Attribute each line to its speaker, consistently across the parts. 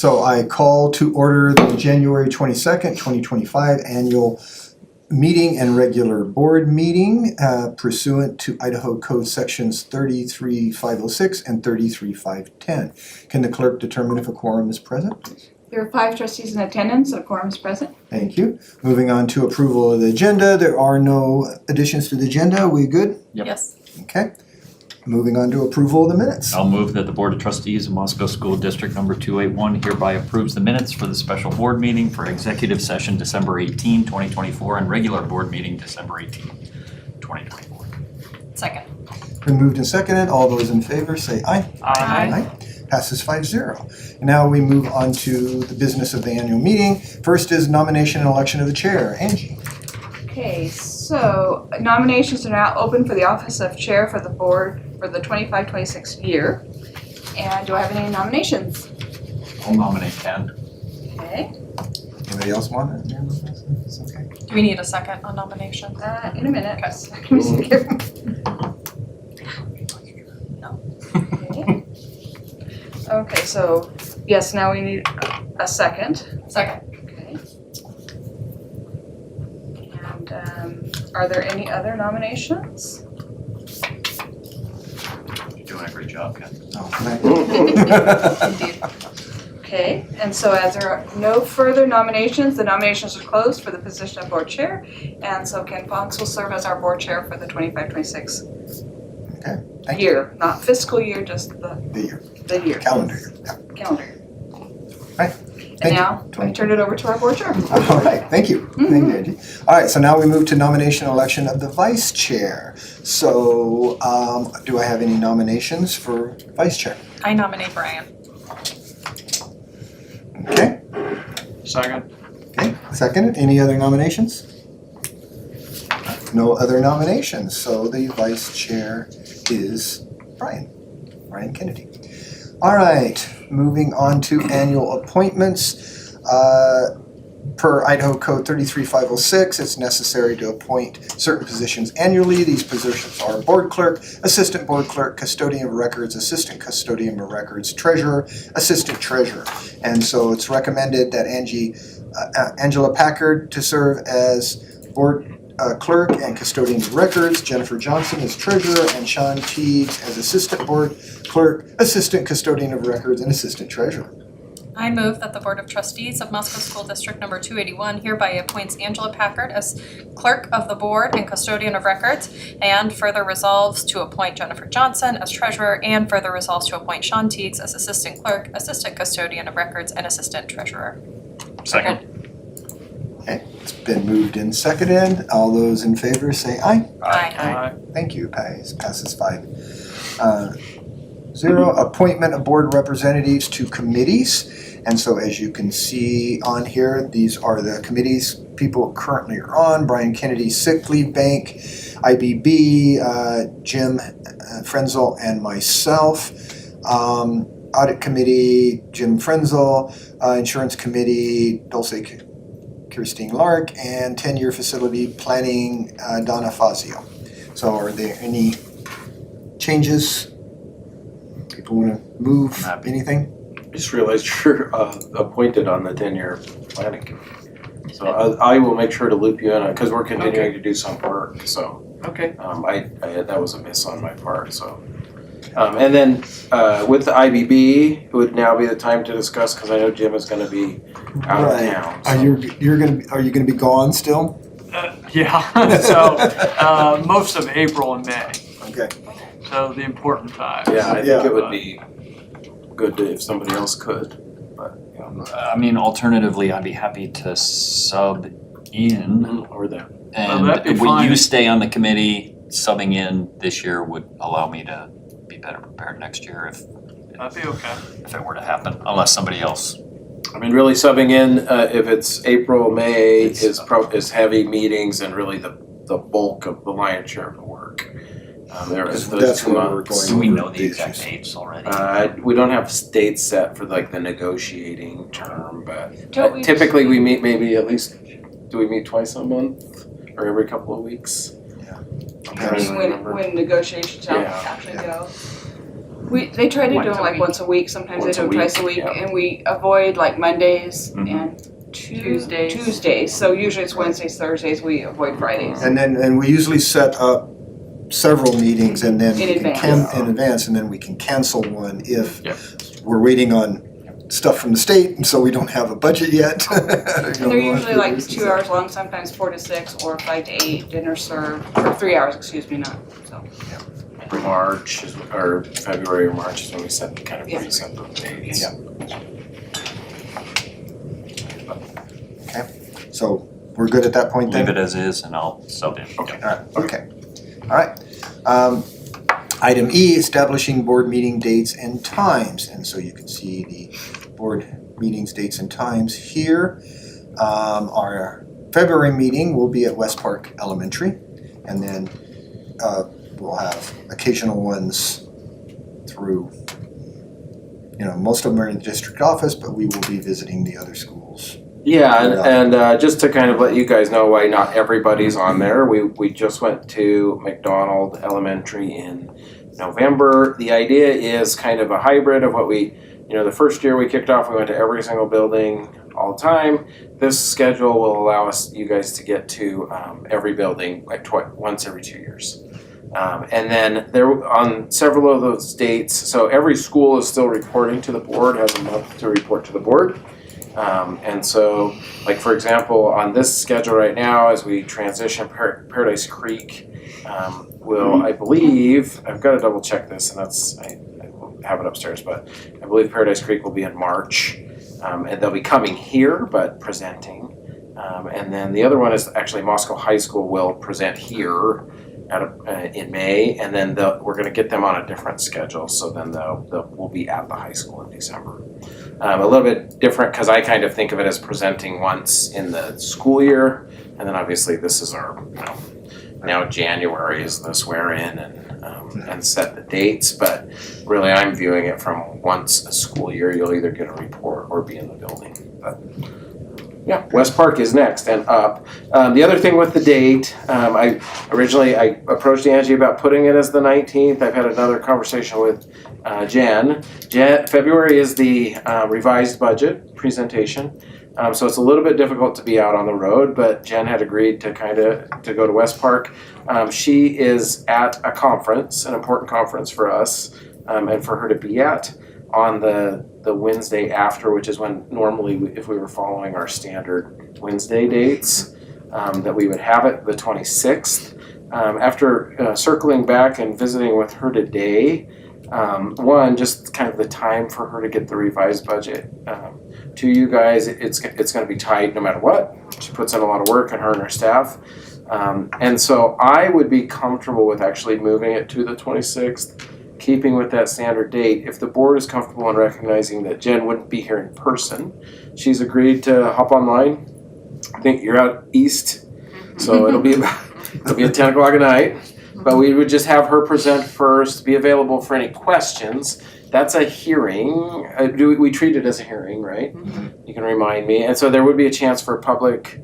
Speaker 1: So I call to order the January 22nd, 2025 annual meeting and regular board meeting pursuant to Idaho Code Sections 33506 and 33510. Can the clerk determine if a quorum is present?
Speaker 2: There are 5 trustees in attendance, a quorum is present.
Speaker 1: Thank you. Moving on to approval of the agenda. There are no additions to the agenda. Are we good?
Speaker 3: Yep.
Speaker 2: Yes.
Speaker 1: Okay. Moving on to approval of the minutes.
Speaker 3: I'll move that the Board of Trustees of Moscow School District Number 281 hereby approves the minutes for the special board meeting for executive session December 18, 2024, and regular board meeting December 18, 2024.
Speaker 2: Second.
Speaker 1: Been moved and seconded. All those in favor say aye.
Speaker 2: Aye.
Speaker 1: Passes 5-0. And now we move on to the business of the annual meeting. First is nomination and election of the chair. Angie.
Speaker 2: Okay, so nominations are now open for the office of chair for the board for the 25-26 year. And do I have any nominations?
Speaker 3: I'll nominate Ken.
Speaker 2: Okay,
Speaker 1: Anybody else want it? It's okay.
Speaker 4: Do we need a second on nomination?
Speaker 2: in a minute.
Speaker 4: Okay.
Speaker 2: Let me see here. Okay. Okay, so yes, now we need a second.
Speaker 4: Second.
Speaker 2: Okay. And are there any other nominations?
Speaker 3: You're doing a great job, Ken.
Speaker 1: Oh, can
Speaker 4: Indeed.
Speaker 2: Okay, and so as there are no further nominations, the nominations are closed for the position of board chair. And so Ken Fonz will serve as our board chair for the 25-26
Speaker 1: Thank you.
Speaker 2: year, not fiscal year, just
Speaker 1: The year,
Speaker 2: the year.
Speaker 1: calendar year. Yeah.
Speaker 2: Calendar. year.
Speaker 1: Right.
Speaker 2: And
Speaker 1: Thank you.
Speaker 2: now, I turn it over to our board chair.
Speaker 1: All right, thank you. Thank you, Angie. All right, so now we move to nomination and election of the vice chair. So do I have any nominations for vice chair?
Speaker 4: I nominate Brian.
Speaker 1: Okay,
Speaker 3: Second.
Speaker 1: okay, second. Any other nominations? No other nominations, so the vice chair is Brian Kennedy. All right, moving on to annual appointments. Per Idaho Code 33506, it's necessary to appoint certain positions annually. These positions are board clerk, assistant board clerk, custodian of records, assistant custodian of records, treasurer, assistant treasurer. And so it's recommended that Angela Packard to serve as board clerk and custodian of records, Jennifer Johnson as treasurer, and Sean Teague as assistant board clerk, assistant custodian of records, and assistant treasurer.
Speaker 4: I move that the Board of Trustees of Moscow School District Number 281 hereby appoints Angela Packard as clerk of the board and custodian of records, and further resolves to appoint Jennifer Johnson as treasurer, and further resolves to appoint Sean Teagues as assistant clerk, assistant custodian of records, and assistant treasurer.
Speaker 3: Second.
Speaker 1: Okay, it's been moved and seconded. All those in favor say aye.
Speaker 4: Aye.
Speaker 1: Thank you, passes 5-0. Appointment of board representatives to committees. And so as you can see on here, these are the committees people currently are on. Brian Kennedy, Sick Leave Bank, IBB, Jim Frenzel, and myself. Audit Committee, Jim Frenzel, Insurance Committee, Dulce Kirstine Lark, and 10-year Facility Planning, Donna Fazio. So are there any changes? People want to move
Speaker 3: Happy.
Speaker 1: anything?
Speaker 5: Just realized you're appointed on the 10-year planning committee. So I will make sure to loop you in because we're continuing to do some work, so.
Speaker 3: Okay.
Speaker 5: That was a miss on my part, so. And then with the IBB, it would now be the time to discuss, because I know Jim is gonna be out of town.
Speaker 1: Are you gonna be gone still?
Speaker 6: Yeah, so most of April and May,
Speaker 1: Okay.
Speaker 6: so the important times.
Speaker 5: Yeah, I
Speaker 1: Yeah.
Speaker 5: think it would be good if somebody else could, but, you know,
Speaker 3: I mean, alternatively, I'd be happy to sub in.
Speaker 5: or there.
Speaker 3: And
Speaker 6: that'd be
Speaker 3: when
Speaker 6: fine.
Speaker 3: you stay on the committee, subbing in this year would allow me to be better prepared next year if
Speaker 6: That'd be okay.
Speaker 3: it were to happen, unless somebody else.
Speaker 5: I mean, really subbing in, if it's April, May is heavy meetings and really the bulk of the lion's share of the work. Those
Speaker 1: That's
Speaker 5: 2
Speaker 1: where we're
Speaker 5: months.
Speaker 3: Do we know the
Speaker 1: The
Speaker 3: exact
Speaker 1: issues.
Speaker 3: dates already?
Speaker 5: We don't have dates set for like the negotiating term, but
Speaker 2: Don't we-
Speaker 5: typically we meet maybe at least, do we meet twice a month or every couple of weeks?
Speaker 1: Yeah.
Speaker 5: I'm trying to remember.
Speaker 2: When negotiations
Speaker 5: Yeah.
Speaker 2: actually go. They try to do
Speaker 6: Once
Speaker 2: them
Speaker 6: a
Speaker 2: like
Speaker 6: week.
Speaker 2: once a week, sometimes they
Speaker 5: Once
Speaker 2: do
Speaker 5: a
Speaker 2: them twice a
Speaker 5: week,
Speaker 2: week,
Speaker 5: yeah.
Speaker 2: and we avoid like Mondays
Speaker 3: Mhm.
Speaker 2: and
Speaker 6: Tuesdays.
Speaker 2: Tuesdays, so usually it's Wednesdays, Thursdays, we avoid Fridays.
Speaker 1: And we usually set up several meetings and then
Speaker 2: In
Speaker 1: we can
Speaker 2: advance.
Speaker 1: in advance, and then we can cancel one if
Speaker 3: Yep.
Speaker 1: we're waiting on stuff from the state, and so we don't have a budget yet.
Speaker 2: And they're usually like 2 hours long, sometimes 4 to 6 or 5 to 8, dinner served, or 3 hours, excuse me, not, so.
Speaker 5: March or February or March is when we set kind of
Speaker 2: Yeah.
Speaker 5: reset those dates.
Speaker 1: Yeah. So we're good at that point then?
Speaker 3: Leave it as is and I'll sub in.
Speaker 5: Okay.
Speaker 1: Okay, all right. Item E, establishing board meeting dates and times, and so you can see the board meetings, dates and times here. Our February meeting will be at West Park Elementary, and then we'll have occasional ones through, most of them are in the district office, but we will be visiting the other schools.
Speaker 5: Yeah, and just to kind of let you guys know why not everybody's on there, we just went to McDonald Elementary in November. The idea is kind of a hybrid of what the first year we kicked off, we went to every single building all the time. This schedule will allow you guys to get to every building like once every 2 years. And then there on several of those dates, so every school is still reporting to the board, has a month to report to the board. And so, like for example, on this schedule right now, as we transition Paradise Creek, will, I believe, I've got to double check this, and I will have it upstairs, but I believe Paradise Creek will be in March, and they'll be coming here, but presenting. And then the other one is actually Moscow High School will present here in May, and then we're going to get them on a different schedule, so then we'll be at the high school in December. A little bit different because I kind of think of it as presenting once in the school year, and then obviously this is our, now January is the swear-in and set the dates, but really I'm viewing it from once a school year, you'll either get a report or be in the building. But yeah, West Park is next and up. The other thing with the date, I approached Angie about putting it as the 19th. I've had another conversation with Jen. February is the revised budget presentation. So it's a little bit difficult to be out on the road, but Jen had agreed to to go to West Park. She is at a conference, an important conference for us, and for her to be at on the Wednesday after, which is when normally, if we were following our standard Wednesday dates, that we would have it the 26th. After circling back and visiting with her today, one, just kind of the time for her to get the revised budget to you guys, it's going to be tight no matter what. She puts in a lot of work, and her and her staff. And so I would be comfortable with actually moving it to the 26th, keeping with that standard date. If the board is comfortable in recognizing that Jen wouldn't be here in person, she's agreed to hop online. I think you're out east, so it'll be at 10 o'clock at night. But we would just have her present first, be available for any questions. That's a hearing. We treat it as a hearing, right?
Speaker 2: Mm-hmm.
Speaker 5: You can remind me. And so there would be a chance for public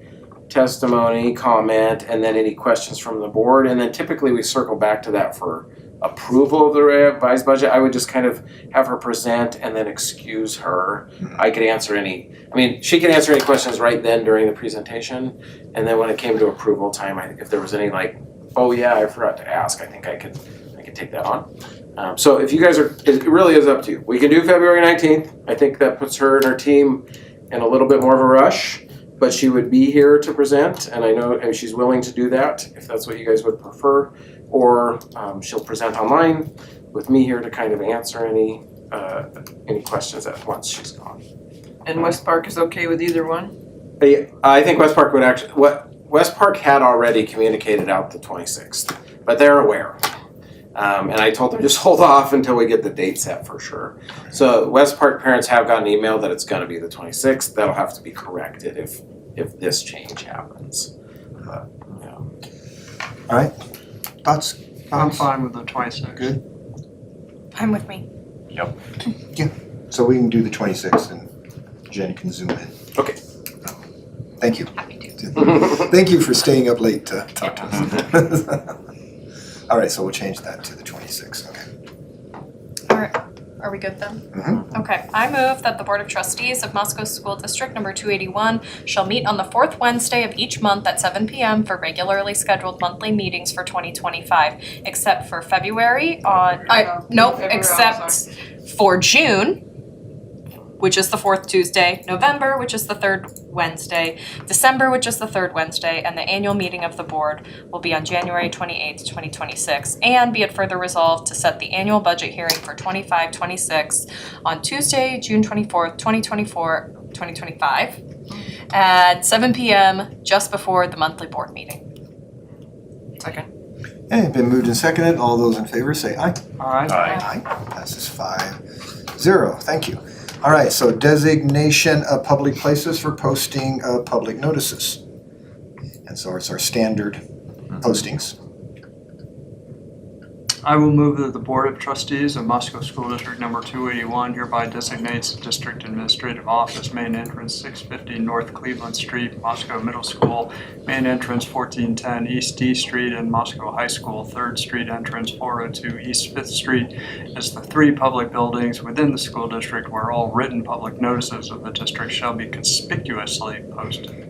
Speaker 5: testimony, comment, and then any questions from the board. And then typically we circle back to that for approval of the revised budget. I would just kind of have her present and then excuse her. I could answer she could answer any questions right then during the presentation. And then when it came to approval time, if there was any oh yeah, I forgot to ask, I think I could take that on. So if you guys it really is up to you. We can do February 19th. I think that puts her and her team in a little bit more of a rush, but she would be here to present, and I know she's willing to do that if that's what you guys would prefer. Or she'll present online with me here to kind of answer any questions once she's gone.
Speaker 6: And West Park is okay with either one?
Speaker 5: I think West Park West Park had already communicated out the 26th, but they're aware. And I told them just hold off until we get the date set for sure. So West Park parents have gotten an email that it's going to be the 26th. That'll have to be corrected if this change happens. But, yeah.
Speaker 1: All right, thoughts?
Speaker 6: I'm fine with the 26th.
Speaker 1: Good.
Speaker 4: I'm with me.
Speaker 1: So we can do the 26th and Jen can zoom in.
Speaker 5: Okay.
Speaker 1: Thank you.
Speaker 4: Happy to.
Speaker 1: Thank you for staying up late to talk to us. All right, so we'll change that to the 26th, okay.
Speaker 4: All right. Are we good then?
Speaker 1: Mhm.
Speaker 4: Okay, I move that the Board of Trustees of Moscow School District Number 281 shall meet on the fourth Wednesday of each month at 7 p.m. for regularly scheduled monthly meetings for 2025, except for February except for June, which is the fourth Tuesday, November, which is the third Wednesday, December, which is the third Wednesday, and the annual meeting of the board will be on January 28th, 2026. And be it further resolved to set the annual budget hearing for 25-26 on Tuesday, June 24th, 2025, at 7 p.m. just before the monthly board meeting.
Speaker 6: Second.
Speaker 1: Okay, been moved and seconded. All those in favor say aye.
Speaker 6: Aye.
Speaker 1: Aye. Passes 5-0. Thank you. All right, so designation of public places for posting of public notices. And so it's our standard postings.
Speaker 6: I will move that the Board of Trustees of Moscow School District Number 281 hereby designates the District Administrative Office, main entrance 650 North Cleveland Street, Moscow Middle School, main entrance 1410 East D Street, and Moscow High School 3rd Street entrance 402 East 5th Street as the 3 public buildings within the school district where all written public notices of the district shall be conspicuously posted.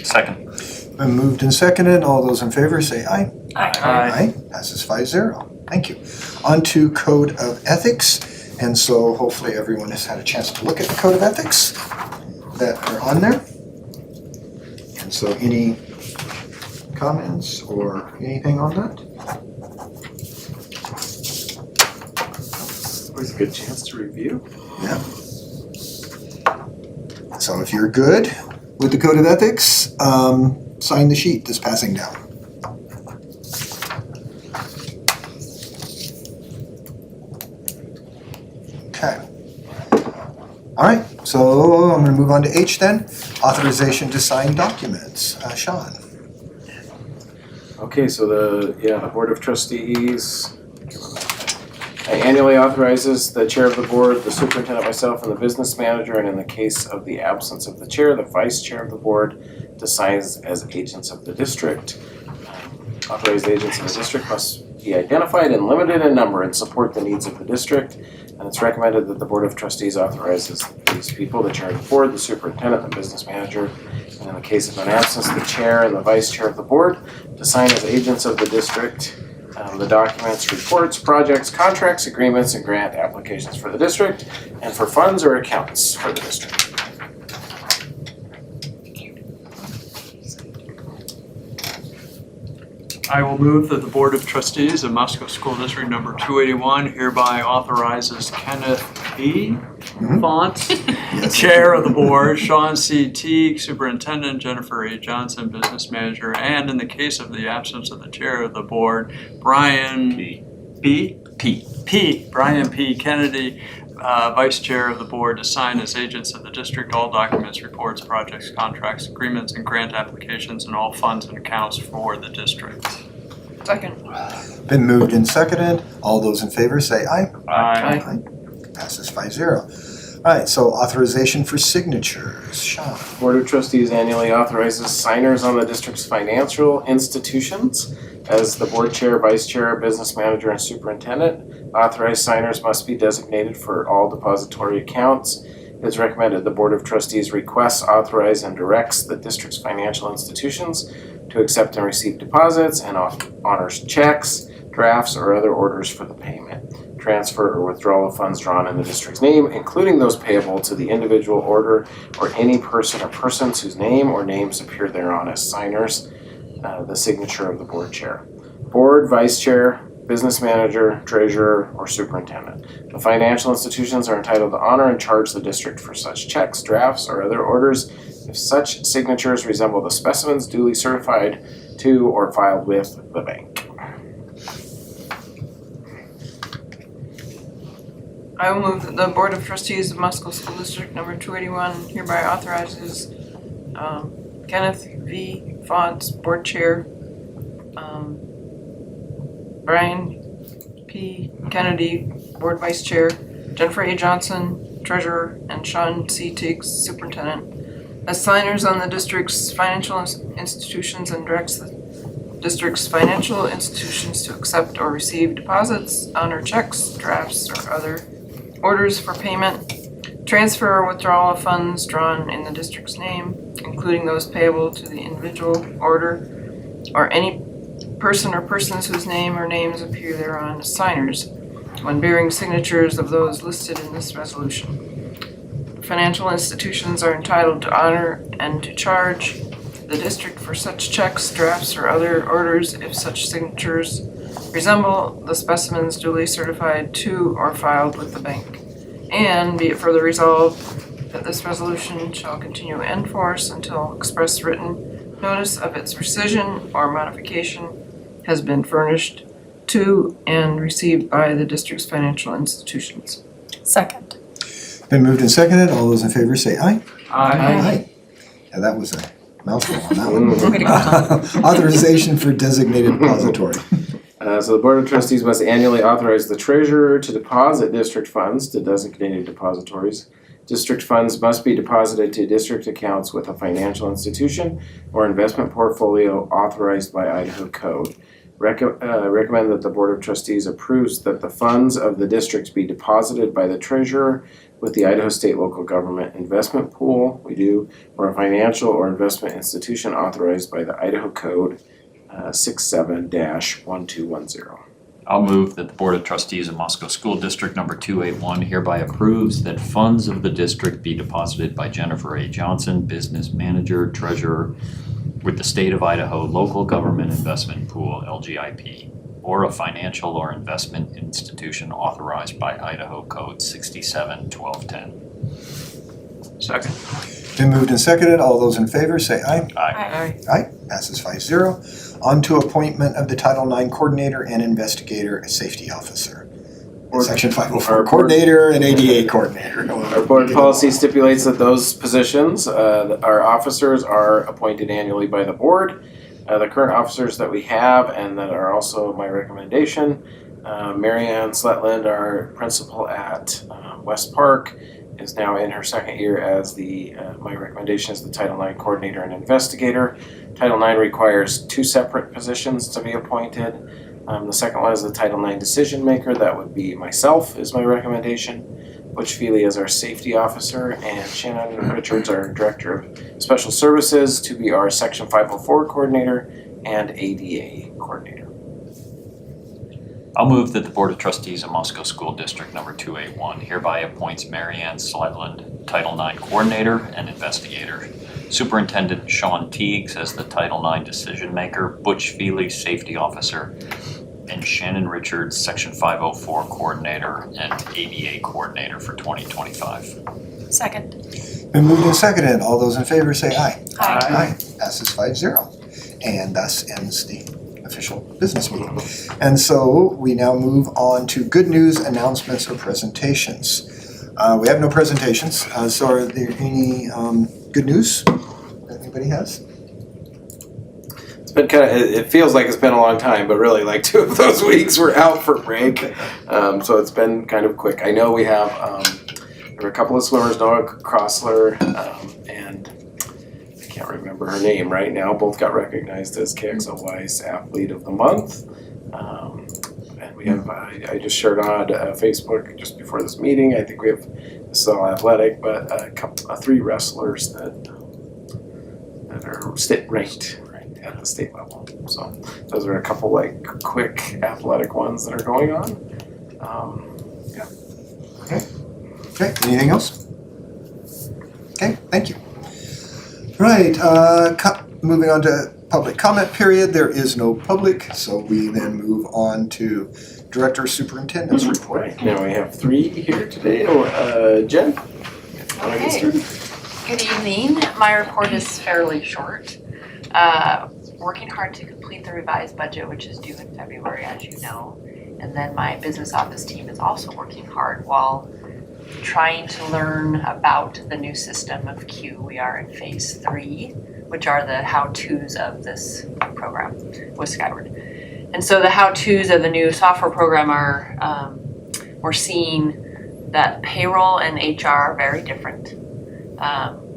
Speaker 3: Second.
Speaker 1: Been moved and seconded. All those in favor say aye.
Speaker 6: Aye.
Speaker 1: Passes 5-0. Thank you. On to Code of Ethics. And so hopefully everyone has had a chance to look at the Code of Ethics that are on there. And so any comments or anything on that?
Speaker 5: Always a good chance to review.
Speaker 1: Yeah. So if you're good with the Code of Ethics, sign the sheet that's passing down. Okay. All right, so I'm gonna move on to H then, authorization to sign documents. Sean.
Speaker 5: Okay, so the Board of Trustees annually authorizes the chair of the board, the superintendent, myself, and the business manager, and in the case of the absence of the chair, the vice chair of the board, to sign as agents of the district. Authorized agents of the district must be identified and limited in number and support the needs of the district. And it's recommended that the Board of Trustees authorizes these people, the chair of the board, the superintendent, the business manager, and in the case of an absence, the chair and the vice chair of the board, to sign as agents of the district the documents, reports, projects, contracts, agreements, and grant applications for the district, and for funds or accounts for the district.
Speaker 6: I will move that the Board of Trustees of Moscow School District Number 281 hereby authorizes Kenneth P. Font, Chair of the Board, Sean C. Teague, Superintendent, Jennifer A. Johnson, Business Manager, and in the case of the absence of the Chair of the Board, Brian P. Kennedy, Vice Chair of the Board, to sign as agents of the district all documents, reports, projects, contracts, agreements, and grant applications, and all funds and accounts for the district.
Speaker 2: Second.
Speaker 1: Been moved and seconded. All those in favor say aye.
Speaker 6: Aye.
Speaker 1: Passes 5-0. All right, so authorization for signatures. Sean.
Speaker 5: Board of Trustees annually authorizes signers on the district's financial institutions. As the board chair, vice chair, business manager, and superintendent, authorized signers must be designated for all depository accounts. It is recommended the Board of Trustees requests, authorize, and directs the district's financial institutions to accept and receive deposits and honors checks, drafts, or other orders for the payment, transfer, or withdrawal of funds drawn in the district's name, including those payable to the individual order or any person or persons whose name or names appear thereon as signers, the signature of the board chair. Board, vice chair, business manager, treasurer, or superintendent. The financial institutions are entitled to honor and charge the district for such checks, drafts, or other orders if such signatures resemble the specimens duly certified to or filed with the bank.
Speaker 7: I will move that the Board of Trustees of Moscow School District Number 281 hereby authorizes Kenneth V. Fonts, Board Chair, Brian P. Kennedy, Board Vice Chair, Jennifer A. Johnson, Treasurer, and Sean C. Tiggs, Superintendent, as signers on the district's financial institutions, and directs the district's financial institutions to accept or receive deposits, honor checks, drafts, or other orders for payment, transfer or withdrawal of funds drawn in the district's name, including those payable to the individual order, or any person or persons whose name or names appear thereon as signers, when bearing signatures of those listed in this resolution. Financial institutions are entitled to honor and to charge the district for such checks, drafts, or other orders if such signatures resemble the specimens duly certified to or filed with the bank. And be it further resolved that this resolution shall continue in force until express written notice of its rescission or modification has been furnished to and received by the district's financial institutions.
Speaker 4: Second.
Speaker 1: Been moved and seconded. All those in favor say aye.
Speaker 7: Aye.
Speaker 1: Yeah, that was a mouthful on that one.
Speaker 4: Way to go,
Speaker 1: Authorization for designated depository.
Speaker 5: So the Board of Trustees must annually authorize the treasurer to deposit district funds to designated depositories. District funds must be deposited to district accounts with a financial institution or investment portfolio authorized by Idaho Code. Recommend that the Board of Trustees approves that the funds of the districts be deposited by the treasurer with the Idaho State Local Government Investment Pool, or a financial or investment institution authorized by the Idaho Code 67-1210.
Speaker 3: I'll move that the Board of Trustees of Moscow School District Number 281 hereby approves that funds of the district be deposited by Jennifer A. Johnson, Business Manager, Treasurer, with the State of Idaho Local Government Investment Pool, LGIP, or a financial or investment institution authorized by Idaho Code 67-1210.
Speaker 6: Second.
Speaker 1: Been moved and seconded. All those in favor say aye.
Speaker 7: Aye.
Speaker 1: Aye. Passes 5-0. On to appointment of the Title IX Coordinator and Investigator Safety Officer. Section 504 Coordinator and ADA Coordinator.
Speaker 5: Our board policy stipulates that those positions, our officers are appointed annually by the board. The current officers that we have and that are also my recommendation, Mary Ann Sletland, our principal at West Park, is now in her second year as my recommendation is the Title IX Coordinator and Investigator. Title IX requires two separate positions to be appointed. The second one is the Title IX Decision Maker. That would be myself is my recommendation. Butch Feely is our Safety Officer, and Shannon Richards, our Director of Special Services, to be our Section 504 Coordinator and ADA Coordinator.
Speaker 3: I'll move that the Board of Trustees of Moscow School District Number 281 hereby appoints Mary Ann Sletland, Title IX Coordinator and Investigator, Superintendent Sean Teagues as the Title IX Decision Maker, Butch Feely, Safety Officer, and Shannon Richards, Section 504 Coordinator and ADA Coordinator for 2025.
Speaker 4: Second.
Speaker 1: Been moved and seconded. All those in favor say aye.
Speaker 4: Aye.
Speaker 1: Passes 5-0. And thus ends the official business meeting. And so we now move on to good news, announcements, or presentations. We have no presentations, so are there any good news that anybody has?
Speaker 5: It's been it feels like it's been a long time, but really like 2 of those weeks were out for break. So it's been kind of quick. I know we have, there were a couple of swimmers, Noah Crossler and I can't remember her name right now, both got recognized as KXLY's Athlete of the Month. And we have, I just shared on Facebook just before this meeting, I think we have, this is all athletic, but three wrestlers that are state ranked at the state level. So those are a couple like quick athletic ones that are going on.
Speaker 1: Okay, anything else? Okay, thank you. Right, moving on to public comment period. There is no public, so we then move on to Director Superintendent's report.
Speaker 5: Right, now we have 3 here today. Jen? wanna get started?
Speaker 8: Good evening. My report is fairly short. Working hard to complete the revised budget, which is due in February, as you know. And then my business office team is also working hard while trying to learn about the new system of Q. We are in phase 3, which are the how-tos of this program with Skyward. And so the how-tos of the new software program are, we're seeing that payroll and HR are very different.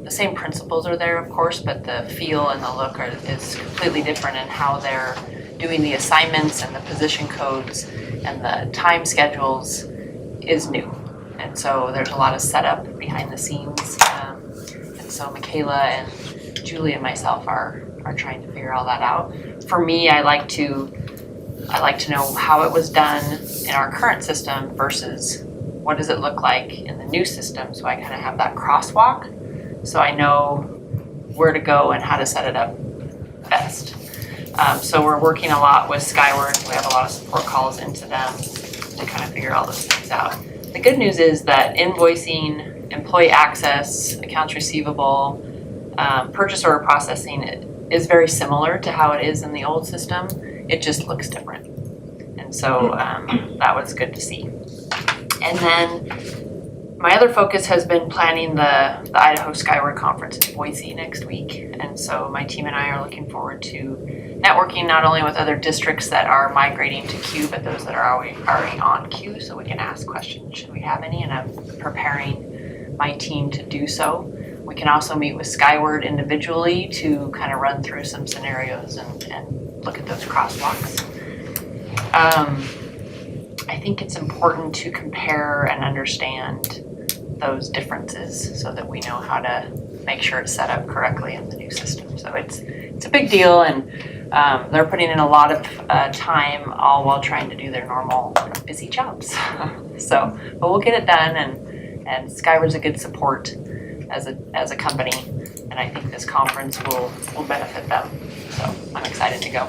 Speaker 8: The same principles are there, of course, but the feel and the look is completely different in how they're doing the assignments and the position codes and the time schedules is new. And so there's a lot of setup behind the scenes. And so Michaela and Julie and myself are trying to figure all that out. For me, I like to know how it was done in our current system versus what does it look like in the new system, so I kind of have that crosswalk, so I know where to go and how to set it up best. So we're working a lot with Skyward. We have a lot of support calls into them to kind of figure all those things out. The good news is that invoicing, employee access, accounts receivable, purchase order processing is very similar to how it is in the old system. It just looks different. And so that was good to see. And then my other focus has been planning the Idaho Skyward Conference in Boise next week. And so my team and I are looking forward to networking not only with other districts that are migrating to Q, but those that are already on Q, so we can ask questions should we have any, and I'm preparing my team to do so. We can also meet with Skyward individually to kind of run through some scenarios and look at those crosswalks. I think it's important to compare and understand those differences so that we know how to make sure it's set up correctly in the new system. So it's a big deal, and they're putting in a lot of time all while trying to do their normal busy jobs. But we'll get it done, and Skyward's a good support as a company, and I think this conference will benefit them. So I'm excited to go.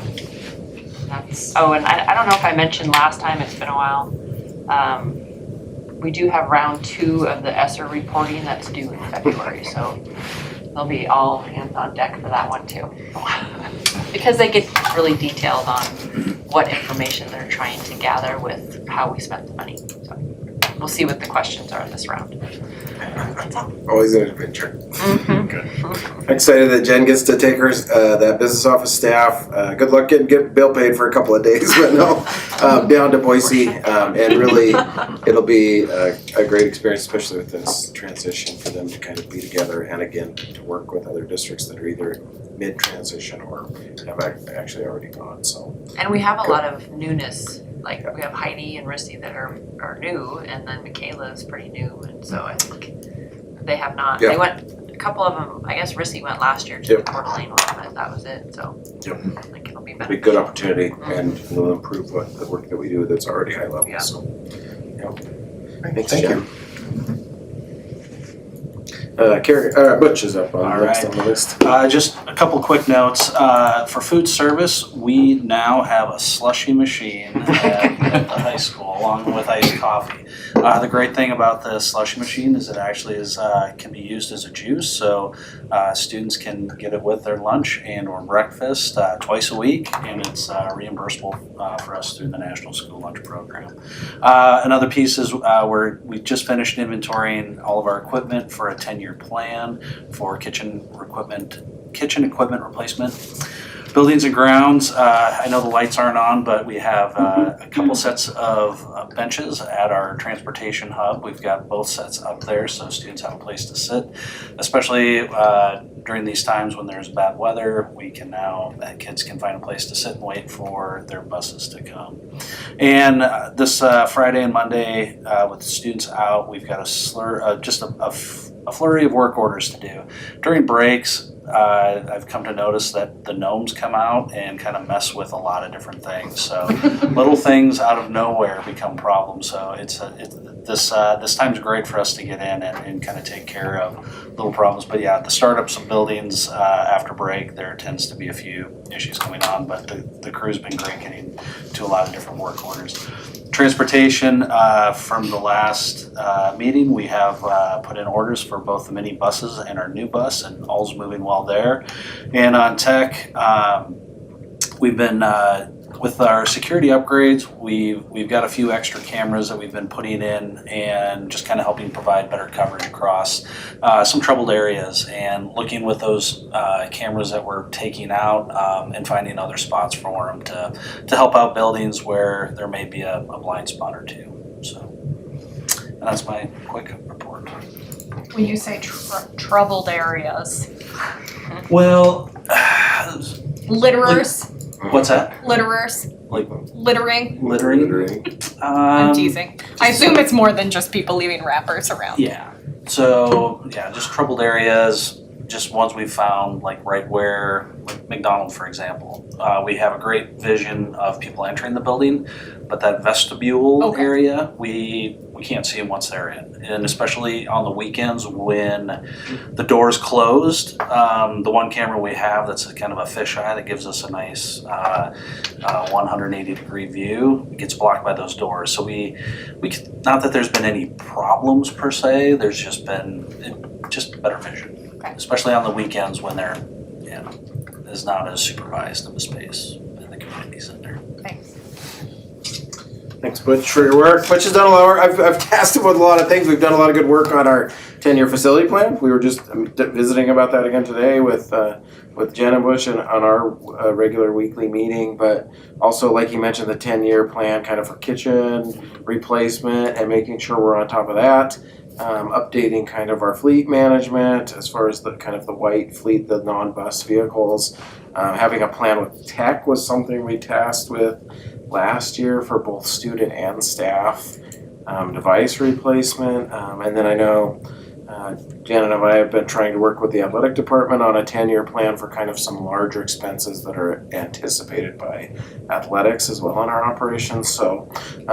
Speaker 8: And I don't know if I mentioned last time, it's been a while. We do have round 2 of the ESSER reporting that's due in February, so they'll be all hands on deck for that one too. Because they get really detailed on what information they're trying to gather with how we spent the money. So we'll see what the questions are this round. That's all.
Speaker 5: Always an adventure.
Speaker 8: Mm-hmm.
Speaker 5: Excited that Jen gets to take her that business office staff. Good luck getting Bill paid for a couple of days, but no, down to Boise, and really it'll be a great experience, especially with this transition, for them to kind of be together and again to work with other districts that are either mid-transition or have actually already gone. So.
Speaker 8: And we have a lot of newness. Like we have Heidi and Rissy that are new, and then Michaela is pretty new, and so I think they have not.
Speaker 5: Yeah.
Speaker 8: They went, a couple of them. I guess Rissy went last year to the Coeur d'Alene one, but that was it. So I think it'll be better.
Speaker 5: Be a good opportunity, and it'll improve the work that we do that's already high level.
Speaker 8: Yeah.
Speaker 5: So,
Speaker 1: Great,
Speaker 5: thanks,
Speaker 1: thank
Speaker 5: Jen.
Speaker 1: you.
Speaker 5: Butch is up on next on the list.
Speaker 9: Just a couple quick notes. For food service, we now have a slushy machine at the high school along with iced coffee. The great thing about the slushy machine is it actually can be used as a juice, so students can get it with their lunch and or breakfast twice a week, and it's reimbursable for us through the National School Lunch Program. Another piece is we just finished inventorying all of our equipment for a 10-year plan for kitchen equipment replacement. Buildings and grounds, I know the lights aren't on, but we have a couple sets of benches at our transportation hub. We've got both sets up there so students have a place to sit, especially during these times when there's bad weather. Kids can find a place to sit and wait for their buses to come. And this Friday and Monday, with students out, we've got a flurry of work orders to do. During breaks, I've come to notice that the gnomes come out and kind of mess with a lot of different things. So little things out of nowhere become problems. So this time's great for us to get in and kind of take care of little problems. But yeah, the startups of buildings after break, there tends to be a few issues going on. But the crew's been great getting to a lot of different work orders. Transportation, from the last meeting, we have put in orders for both the mini buses and our new bus, and all's moving well there. And on tech, we've been with our security upgrades, we've got a few extra cameras that we've been putting in and just kind of helping provide better coverage across some troubled areas, and looking with those cameras that we're taking out and finding other spots for them to help out buildings where there may be a blind spot or two. So, and that's my quick report.
Speaker 4: When you say troubled areas,
Speaker 9: Well,
Speaker 4: litterers,
Speaker 9: What's that?
Speaker 4: Litterers,
Speaker 9: Like
Speaker 4: littering.
Speaker 9: littering?
Speaker 4: I'm teasing. I assume it's more than just people leaving wrappers around.
Speaker 9: Yeah, so, yeah, just troubled areas, just ones we found, like right where, like McDonald, for example. We have a great vision of people entering the building, but that vestibule
Speaker 4: Okay.
Speaker 9: area, we can't see them once they're in. And especially on the weekends when the door's closed, the one camera we have that's a kind of a fisheye that gives us a nice 180-degree view, gets blocked by those doors. So we not that there's been any problems per se, there's just been just better vision.
Speaker 4: Okay.
Speaker 9: Especially on the weekends when they're, is not as supervised of a space in the community center.
Speaker 4: Thanks.
Speaker 5: Thanks, Butch, for your work. Butch has done a lot of work. I've tasked him with a lot of things. We've done a lot of good work on our 10-year facility plan. We were just visiting about that again today with Jen and Butch and on our regular weekly meeting. But also, like you mentioned, the 10-year plan kind of for kitchen replacement and making sure we're on top of that. Updating kind of our fleet management as far as the kind of the white fleet, the non-bus vehicles. Having a plan with tech was something we tasked with last year for both student and staff. Device replacement, and then I know Janet and I have been trying to work with the athletic department on a 10-year plan for kind of some larger expenses that are anticipated by athletics as well in our operations. So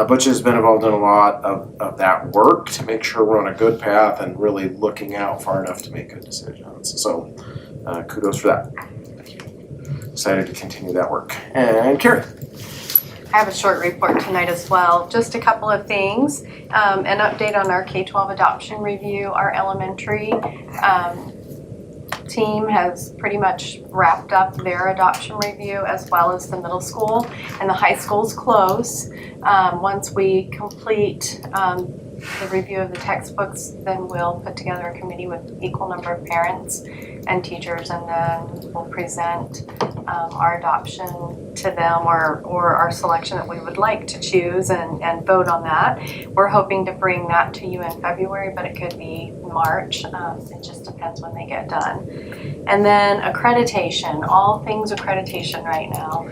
Speaker 5: Butch has been involved in a lot of that work to make sure we're on a good path and really looking out far enough to make good decisions. So kudos for that. Excited to continue that work. And Carrie.
Speaker 10: I have a short report tonight as well. Just a couple of things. An update on our K-12 adoption review. Our elementary team has pretty much wrapped up their adoption review as well as the middle school, and the high school's close. Once we complete the review of the textbooks, then we'll put together a committee with equal number of parents and teachers, and then we'll present our adoption to them or our selection that we would like to choose and vote on that. We're hoping to bring that to you in February, but it could be March. It just depends when they get done. And then accreditation, all things accreditation right now.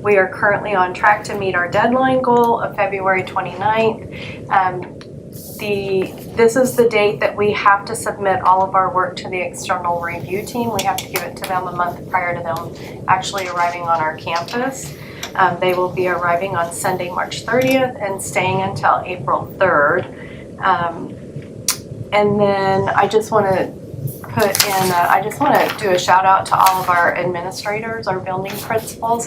Speaker 10: We are currently on track to meet our deadline goal of February 29th. This is the date that we have to submit all of our work to the external review team. We have to give it to them a month prior to them actually arriving on our campus. They will be arriving on Sunday, March 30th and staying until April 3rd. And then I just want to do a shout out to all of our administrators, our building principals.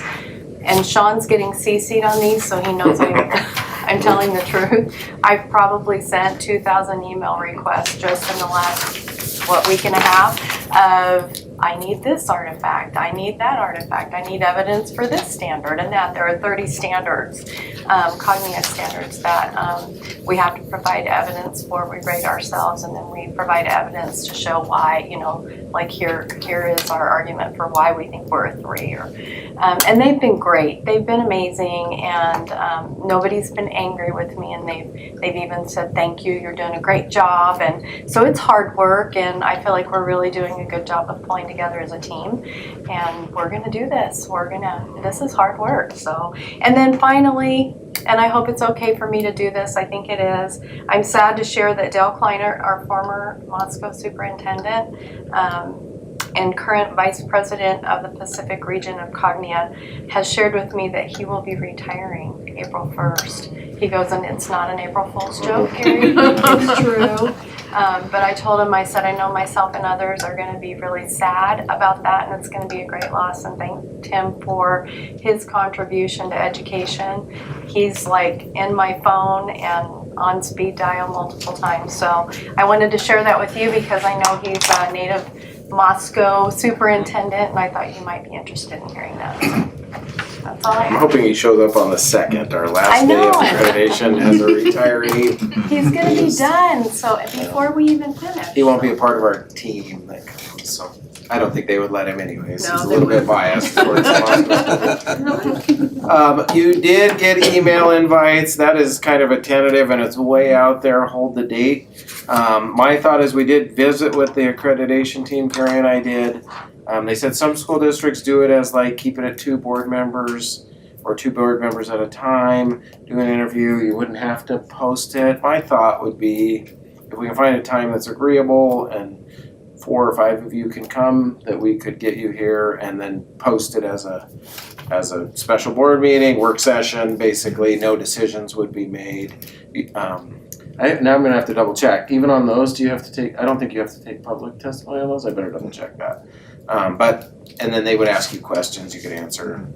Speaker 10: And Sean's getting CC'd on these, so he knows I'm telling the truth. I've probably sent 2,000 email requests just in the last, week and a half of, I need this artifact, I need that artifact, I need evidence for this standard and that. There are 30 standards, cognitive standards that we have to provide evidence for. We rate ourselves and then we provide evidence to show why, like here is our argument for why we think we're a 3. And they've been great. They've been amazing, and nobody's been angry with me, and they've even said thank you, you're doing a great job. And so it's hard work, and I feel like we're really doing a good job of pulling together as a team, and we're gonna do this. This is hard work. So, and then finally, and I hope it's okay for me to do this, I think it is, I'm sad to share that Dale Kleiner, our former Moscow superintendent, and current vice president of the Pacific region of Cognia, has shared with me that he will be retiring April 1st. He goes, and it's not an April Fool's joke, Gary, it's true. But I told him, I said, I know myself and others are going to be really sad about that, and it's going to be a great loss, and thanked him for his contribution to education. He's like in my phone and on speed dial multiple times. So I wanted to share that with you because I know he's a native Moscow superintendent, and I thought you might be interested in hearing that. So that's all I
Speaker 5: I'm
Speaker 10: have.
Speaker 5: hoping he shows up on the 2nd, our
Speaker 10: I
Speaker 5: last day
Speaker 10: know.
Speaker 5: of accreditation as a retiree.
Speaker 10: He's gonna be done, so before we even finish.
Speaker 5: He won't be a part of our team that comes, so I don't think they would let him anyways.
Speaker 10: No,
Speaker 5: He's a
Speaker 10: they
Speaker 5: little bit biased towards Moscow. You did get email invites. That is kind of a tentative and it's way out there. Hold the date. My thought is we did visit with the accreditation team, Carrie and I did. They said some school districts do it as like keep it at 2 board members or 2 board members at a time, do an interview, you wouldn't have to post it. My thought would be if we can find a time that's agreeable and 4 or 5 of you can come, that we could get you here and then post it as a special board meeting, work session, basically, no decisions would be made. Now I'm gonna have to double check, even on those, do you have to take, I don't think you have to take public testimony on those, I better double check that. And then they would ask you questions you could answer.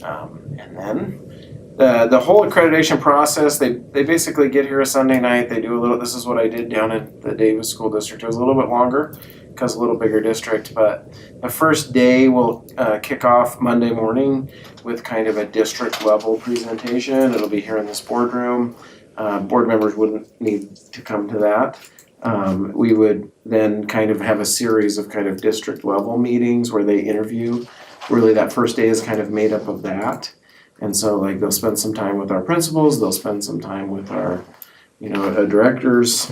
Speaker 5: And then the whole accreditation process, they basically get here a Sunday night, they do a little, this is what I did down at the Davis School District, it was a little bit longer because a little bigger district, but the first day will kick off Monday morning with kind of a district level presentation. It'll be here in this boardroom. Board members wouldn't need to come to that. We would then kind of have a series of kind of district level meetings where they interview. Really that first day is kind of made up of that. And so like they'll spend some time with our principals, they'll spend some time with our, directors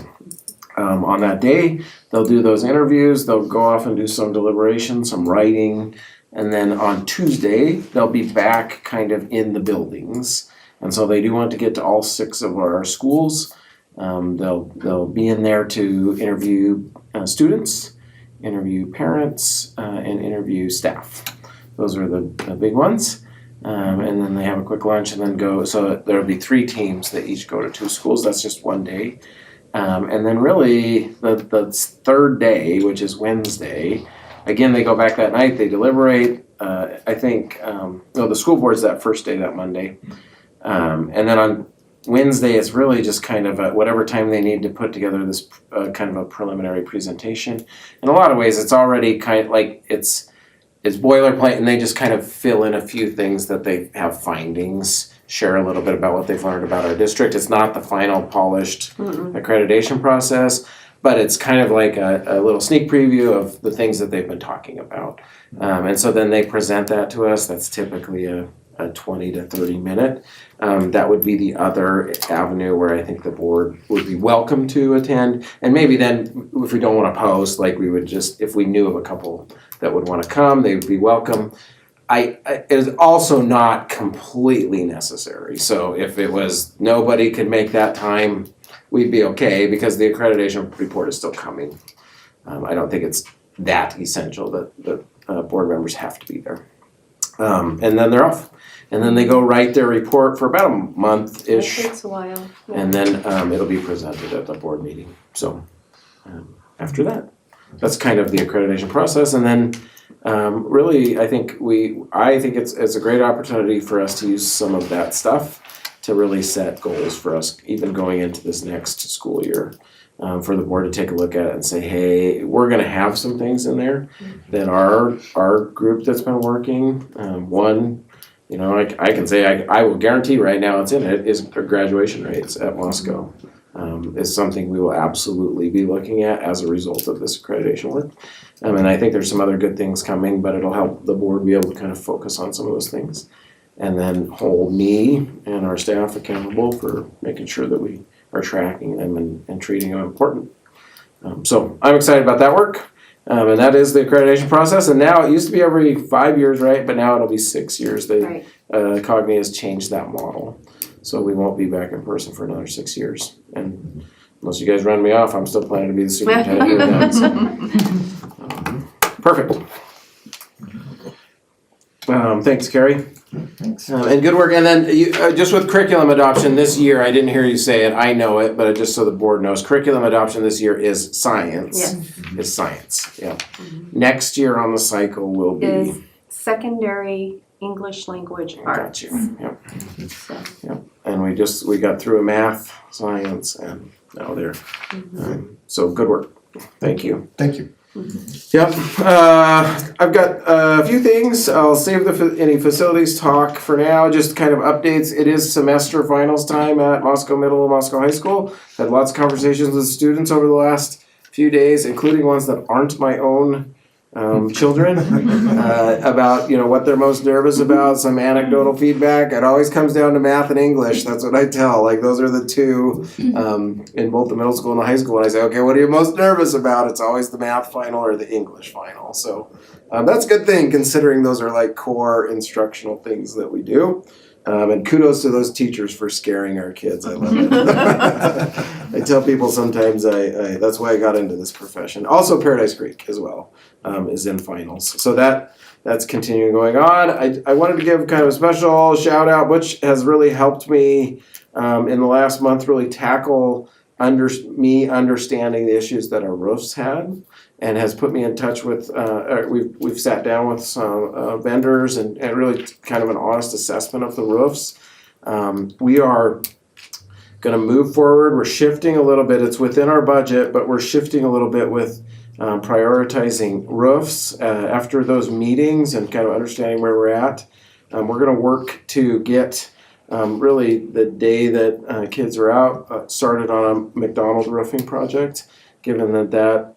Speaker 5: on that day. They'll do those interviews, they'll go off and do some deliberation, some writing, and then on Tuesday, they'll be back kind of in the buildings. And so they do want to get to all 6 of our schools. They'll be in there to interview students, interview parents, and interview staff. Those are the big ones. And then they have a quick lunch and then go, so there'll be 3 teams that each go to 2 schools, that's just one day. And then really the 3rd day, which is Wednesday, again, they go back that night, they deliberate. I think, the school board's that first day, that Monday. And then on Wednesday, it's really just kind of whatever time they need to put together this kind of a preliminary presentation. In a lot of ways, it's already kind of like it's boilerplate, and they just kind of fill in a few things that they have findings, share a little bit about what they've learned about our district. It's not the final polished accreditation process, but it's kind of like a little sneak preview of the things that they've been talking about. And so then they present that to us. That's typically a 20 to 30 minute. That would be the other avenue where I think the board would be welcome to attend. And maybe then if we don't want to post, like we would just, if we knew of a couple that would want to come, they would be welcome. It is also not completely necessary. So if it was nobody could make that time, we'd be okay because the accreditation report is still coming. I don't think it's that essential that the board members have to be there. And then they're off. And then they go write their report for about a month-ish.
Speaker 10: It takes a while. Yeah.
Speaker 5: And then it'll be presented at the board meeting. So after that, that's kind of the accreditation process. And then really, I think it's a great opportunity for us to use some of that stuff to really set goals for us, even going into this next school year. For the board to take a look at it and say, hey, we're gonna have some things in there that our group that's been working, I can say I will guarantee right now it's in it, is graduation rates at Moscow. Is something we will absolutely be looking at as a result of this accreditation work. And I think there's some other good things coming, but it'll help the board be able to kind of focus on some of those things. And then hold me and our staff accountable for making sure that we are tracking them and treating them important. So I'm excited about that work. And that is the accreditation process. And now it used to be every 5 years, right? But now it'll be 6 years.
Speaker 10: Right.
Speaker 5: Cogni has changed that model. So we won't be back in person for another 6 years. And unless you guys run me off, I'm still planning to be the superintendent doing that. So. Perfect. Thanks, Carrie.
Speaker 1: Thanks.
Speaker 5: And good work. And then you, just with curriculum adoption this year, I didn't hear you say it, I know it, but just so the board knows, curriculum adoption this year is science.
Speaker 10: Yes.
Speaker 5: Is science, yeah. Next year on the cycle will be.
Speaker 10: Is secondary English language arts.
Speaker 5: Got you, yep.
Speaker 10: So,
Speaker 5: Yep. And we got through a math, science, and now they're, so good work. Thank you.
Speaker 1: Thank you.
Speaker 5: Yep, I've got a few things. I'll save any facilities talk for now, just kind of updates. It is semester finals time at Moscow Middle and Moscow High School. Had lots of conversations with students over the last few days, including ones that aren't my own children about what they're most nervous about, some anecdotal feedback. It always comes down to math and English. That's what I tell. Like those are the two in both the middle school and the high school. And I say, okay, what are you most nervous about? It's always the math final or the English final. So that's a good thing considering those are like core instructional things that we do. And kudos to those teachers for scaring our kids. I love it. I tell people sometimes that's why I got into this profession. Also Paradise Creek as well is in finals. So that's continuing going on. I wanted to give kind of a special shout out, which has really helped me in the last month really tackle understanding the issues that our roofs had, and has put me in touch with we've sat down with some vendors and really kind of an honest assessment of the roofs. We are going to move forward. We're shifting a little bit. It's within our budget, but we're shifting a little bit with prioritizing roofs after those meetings and kind of understanding where we're at. We're going to work to get really the day that kids are out started on a McDonald roofing project, given that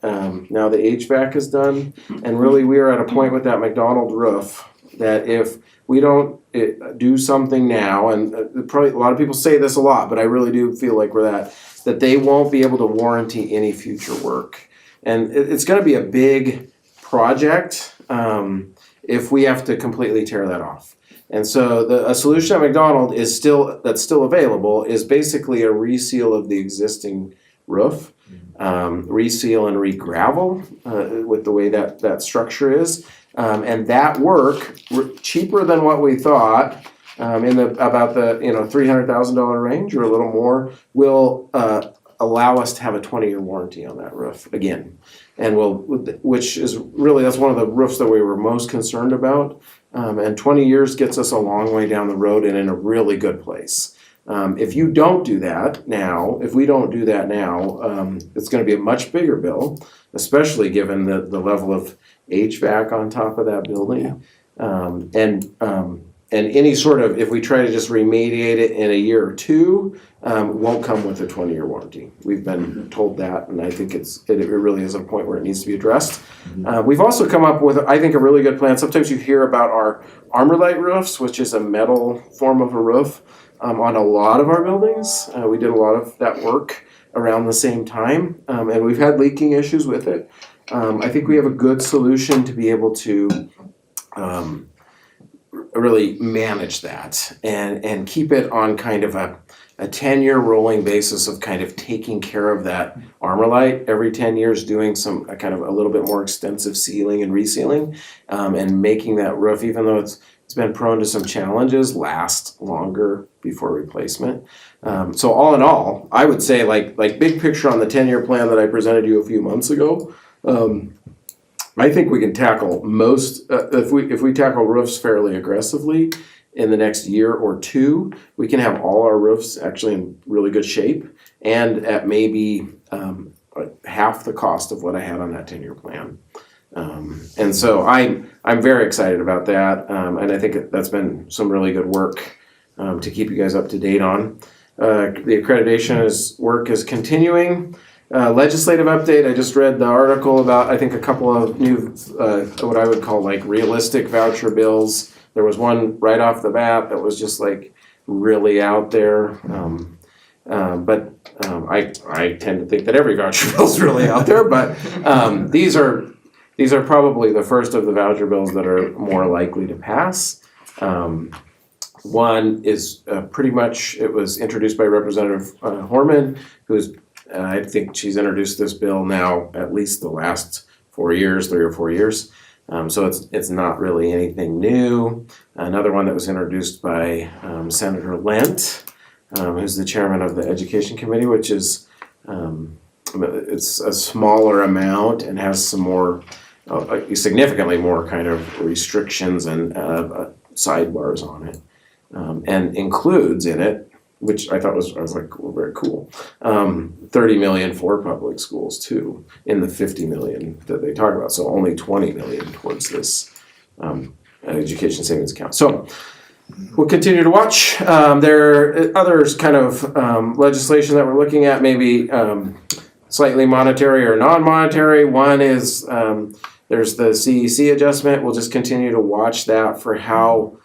Speaker 5: now the HVAC is done. And really we are at a point with that McDonald roof that if we don't do something now, and probably a lot of people say this a lot, but I really do feel like we're that they won't be able to warranty any future work. And it's going to be a big project if we have to completely tear that off. And so a solution at McDonald that's still available is basically a reseal of the existing roof, reseal and re-gravel with the way that structure is. And that work, cheaper than what we thought, in about the $300,000 range or a little more, will allow us to have a 20-year warranty on that roof again. And which is really, that's one of the roofs that we were most concerned about. And 20 years gets us a long way down the road and in a really good place. If we don't do that now, it's going to be a much bigger bill, especially given the level of HVAC on top of that building. And any sort of, if we try to just remediate it in a year or two, won't come with a 20-year warranty. We've been told that, and I think it really is a point where it needs to be addressed. We've also come up with, I think, a really good plan. Sometimes you hear about our Armor-Lite roofs, which is a metal form of a roof, on a lot of our buildings. We did a lot of that work around the same time, and we've had leaking issues with it. I think we have a good solution to be able to really manage that and keep it on kind of a 10-year rolling basis of kind of taking care of that Armor-Lite every 10 years, doing some kind of a little bit more extensive sealing and resealing, and making that roof, even though it's been prone to some challenges, last longer before replacement. So all in all, I would say like big picture on the 10-year plan that I presented you a few months ago, I think we can tackle most, if we tackle roofs fairly aggressively in the next year or two, we can have all our roofs actually in really good shape and at maybe half the cost of what I had on that 10-year plan. And so I'm very excited about that, and I think that's been some really good work to keep you guys up to date on. The accreditation work is continuing. Legislative update, I just read the article about, I think, a couple of new, what I would call like realistic voucher bills. There was one right off the bat that was just like really out there. But I tend to think that every voucher bill is really out there, but these are probably the first of the voucher bills that are more likely to pass. One is pretty much, it was introduced by Representative Horman, who's I think she's introduced this bill now at least the last 3 or 4 years. So it's not really anything new. Another one that was introduced by Senator Lent, who's the chairman of the Education Committee, which is it's a smaller amount and has some more, significantly more kind of restrictions and sidebars on it, and includes in it, which I was like, well, very cool, $30 million for public schools too, in the $50 million that they talk about. So only $20 million towards this education savings account. So we'll continue to watch. There are others kind of legislation that we're looking at, maybe slightly monetary or non-monetary. One is there's the CEC adjustment. We'll just continue to watch that for how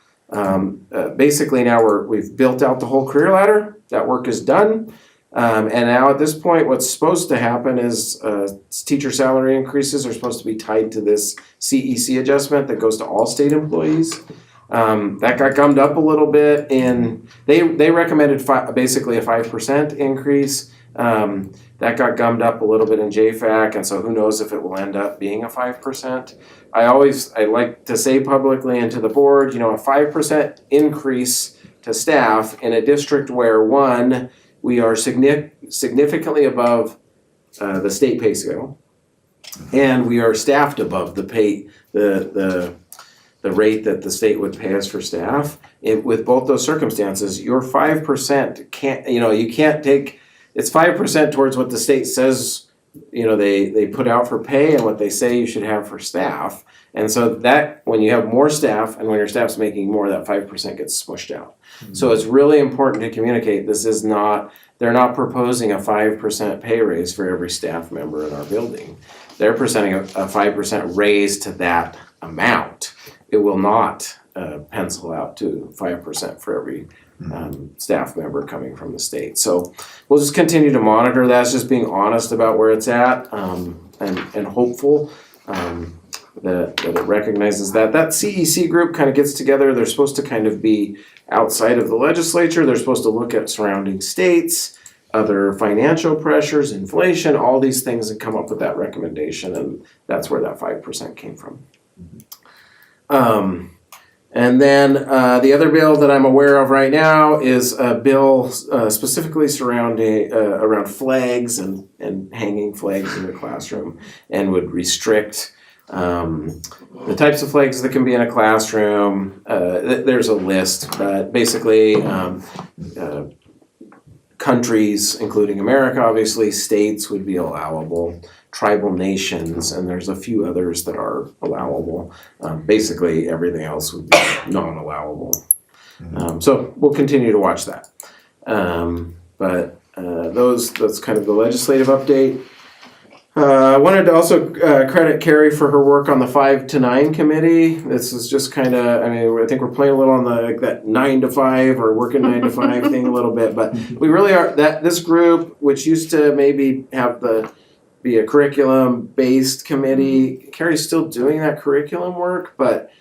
Speaker 5: basically now we've built out the whole career ladder. That work is done. And now at this point, what's supposed to happen is teacher salary increases are supposed to be tied to this CEC adjustment that goes to all state employees. That got gummed up a little bit they recommended basically a 5% increase. That got gummed up a little bit in JFAC, and so who knows if it will end up being a 5%. I like to say publicly and to the board, a 5% increase to staff in a district where one, we are significantly above the state pay scale, and we are staffed above the pay the rate that the state would pay us for staff. With both those circumstances, your 5% can't, you can't take, it's 5% towards what the state says, they put out for pay and what they say you should have for staff. And so that, when you have more staff and when your staff's making more, that 5% gets smushed out. Mm-hmm. So it's really important to communicate, they're not proposing a 5% pay raise for every staff member in our building. They're presenting a 5% raise to that amount. It will not pencil out to 5% for every staff member coming from the state. So we'll just continue to monitor that. It's just being honest about where it's at and hopeful that it recognizes that. That CEC group kind of gets together. They're supposed to kind of be outside of the legislature. They're supposed to look at surrounding states, other financial pressures, inflation, all these things, and come up with that recommendation. And that's where that 5% came from. And then the other bill that I'm aware of right now is a bill specifically surrounding around flags and hanging flags in the classroom, and would restrict the types of flags that can be in a classroom. There's a list, but basically countries, including America, obviously, states would be allowable. Tribal nations, and there's a few others that are allowable. Basically, everything else would be non-allowable. So we'll continue to watch that. But that's kind of the legislative update. I wanted to also credit Carrie for her work on the 5 to 9 committee. This is just kind of, I think we're playing a little on that 9 to 5 or working 9 to 5 thing a little bit, but we really are, this group, which used to maybe be a curriculum-based committee. Carrie's still doing that curriculum work, but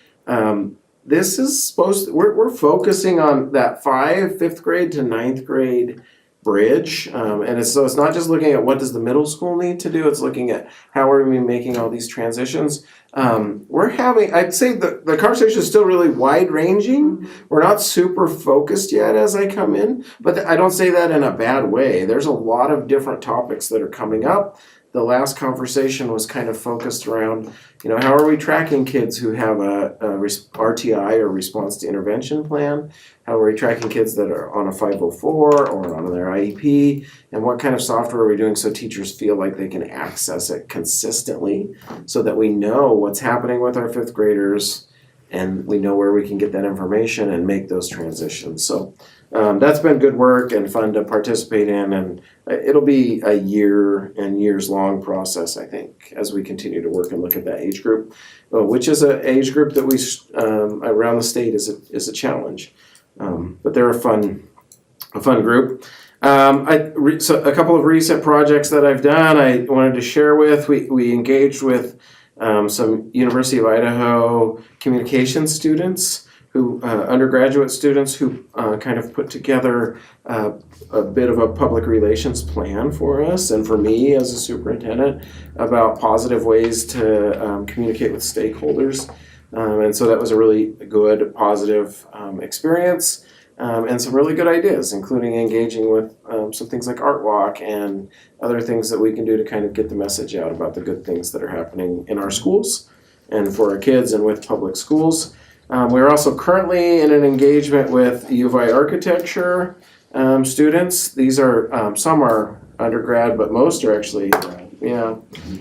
Speaker 5: this is we're focusing on that 5th grade to 9th grade bridge. And it's not just looking at what does the middle school need to do, it's looking at how are we making all these transitions. I'd say the conversation is still really wide-ranging. We're not super focused yet as I come in, but I don't say that in a bad way. There's a lot of different topics that are coming up. The last conversation was kind of focused around, how are we tracking kids who have a RTI or response to intervention plan? How are we tracking kids that are on a 504 or on their IEP? And what kind of software are we doing so teachers feel like they can access it consistently so that we know what's happening with our 5th graders and we know where we can get that information and make those transitions. So that's been good work and fun to participate in, and it'll be a year and years long process, I think, as we continue to work and look at that age group, which is an age group that we around the state is a challenge, but they're a fun group. So a couple of recent projects that I've done I wanted to share with. We engaged with some University of Idaho communications students, undergraduate students who kind of put together a bit of a public relations plan for us and for me as a superintendent about positive ways to communicate with stakeholders. And so that was a really good, positive experience and some really good ideas, including engaging with some things like Art Walk and other things that we can do to kind of get the message out about the good things that are happening in our schools and for our kids and with public schools. We're also currently in an engagement with U of I architecture students. These are, some are undergrad, but most are actually yeah,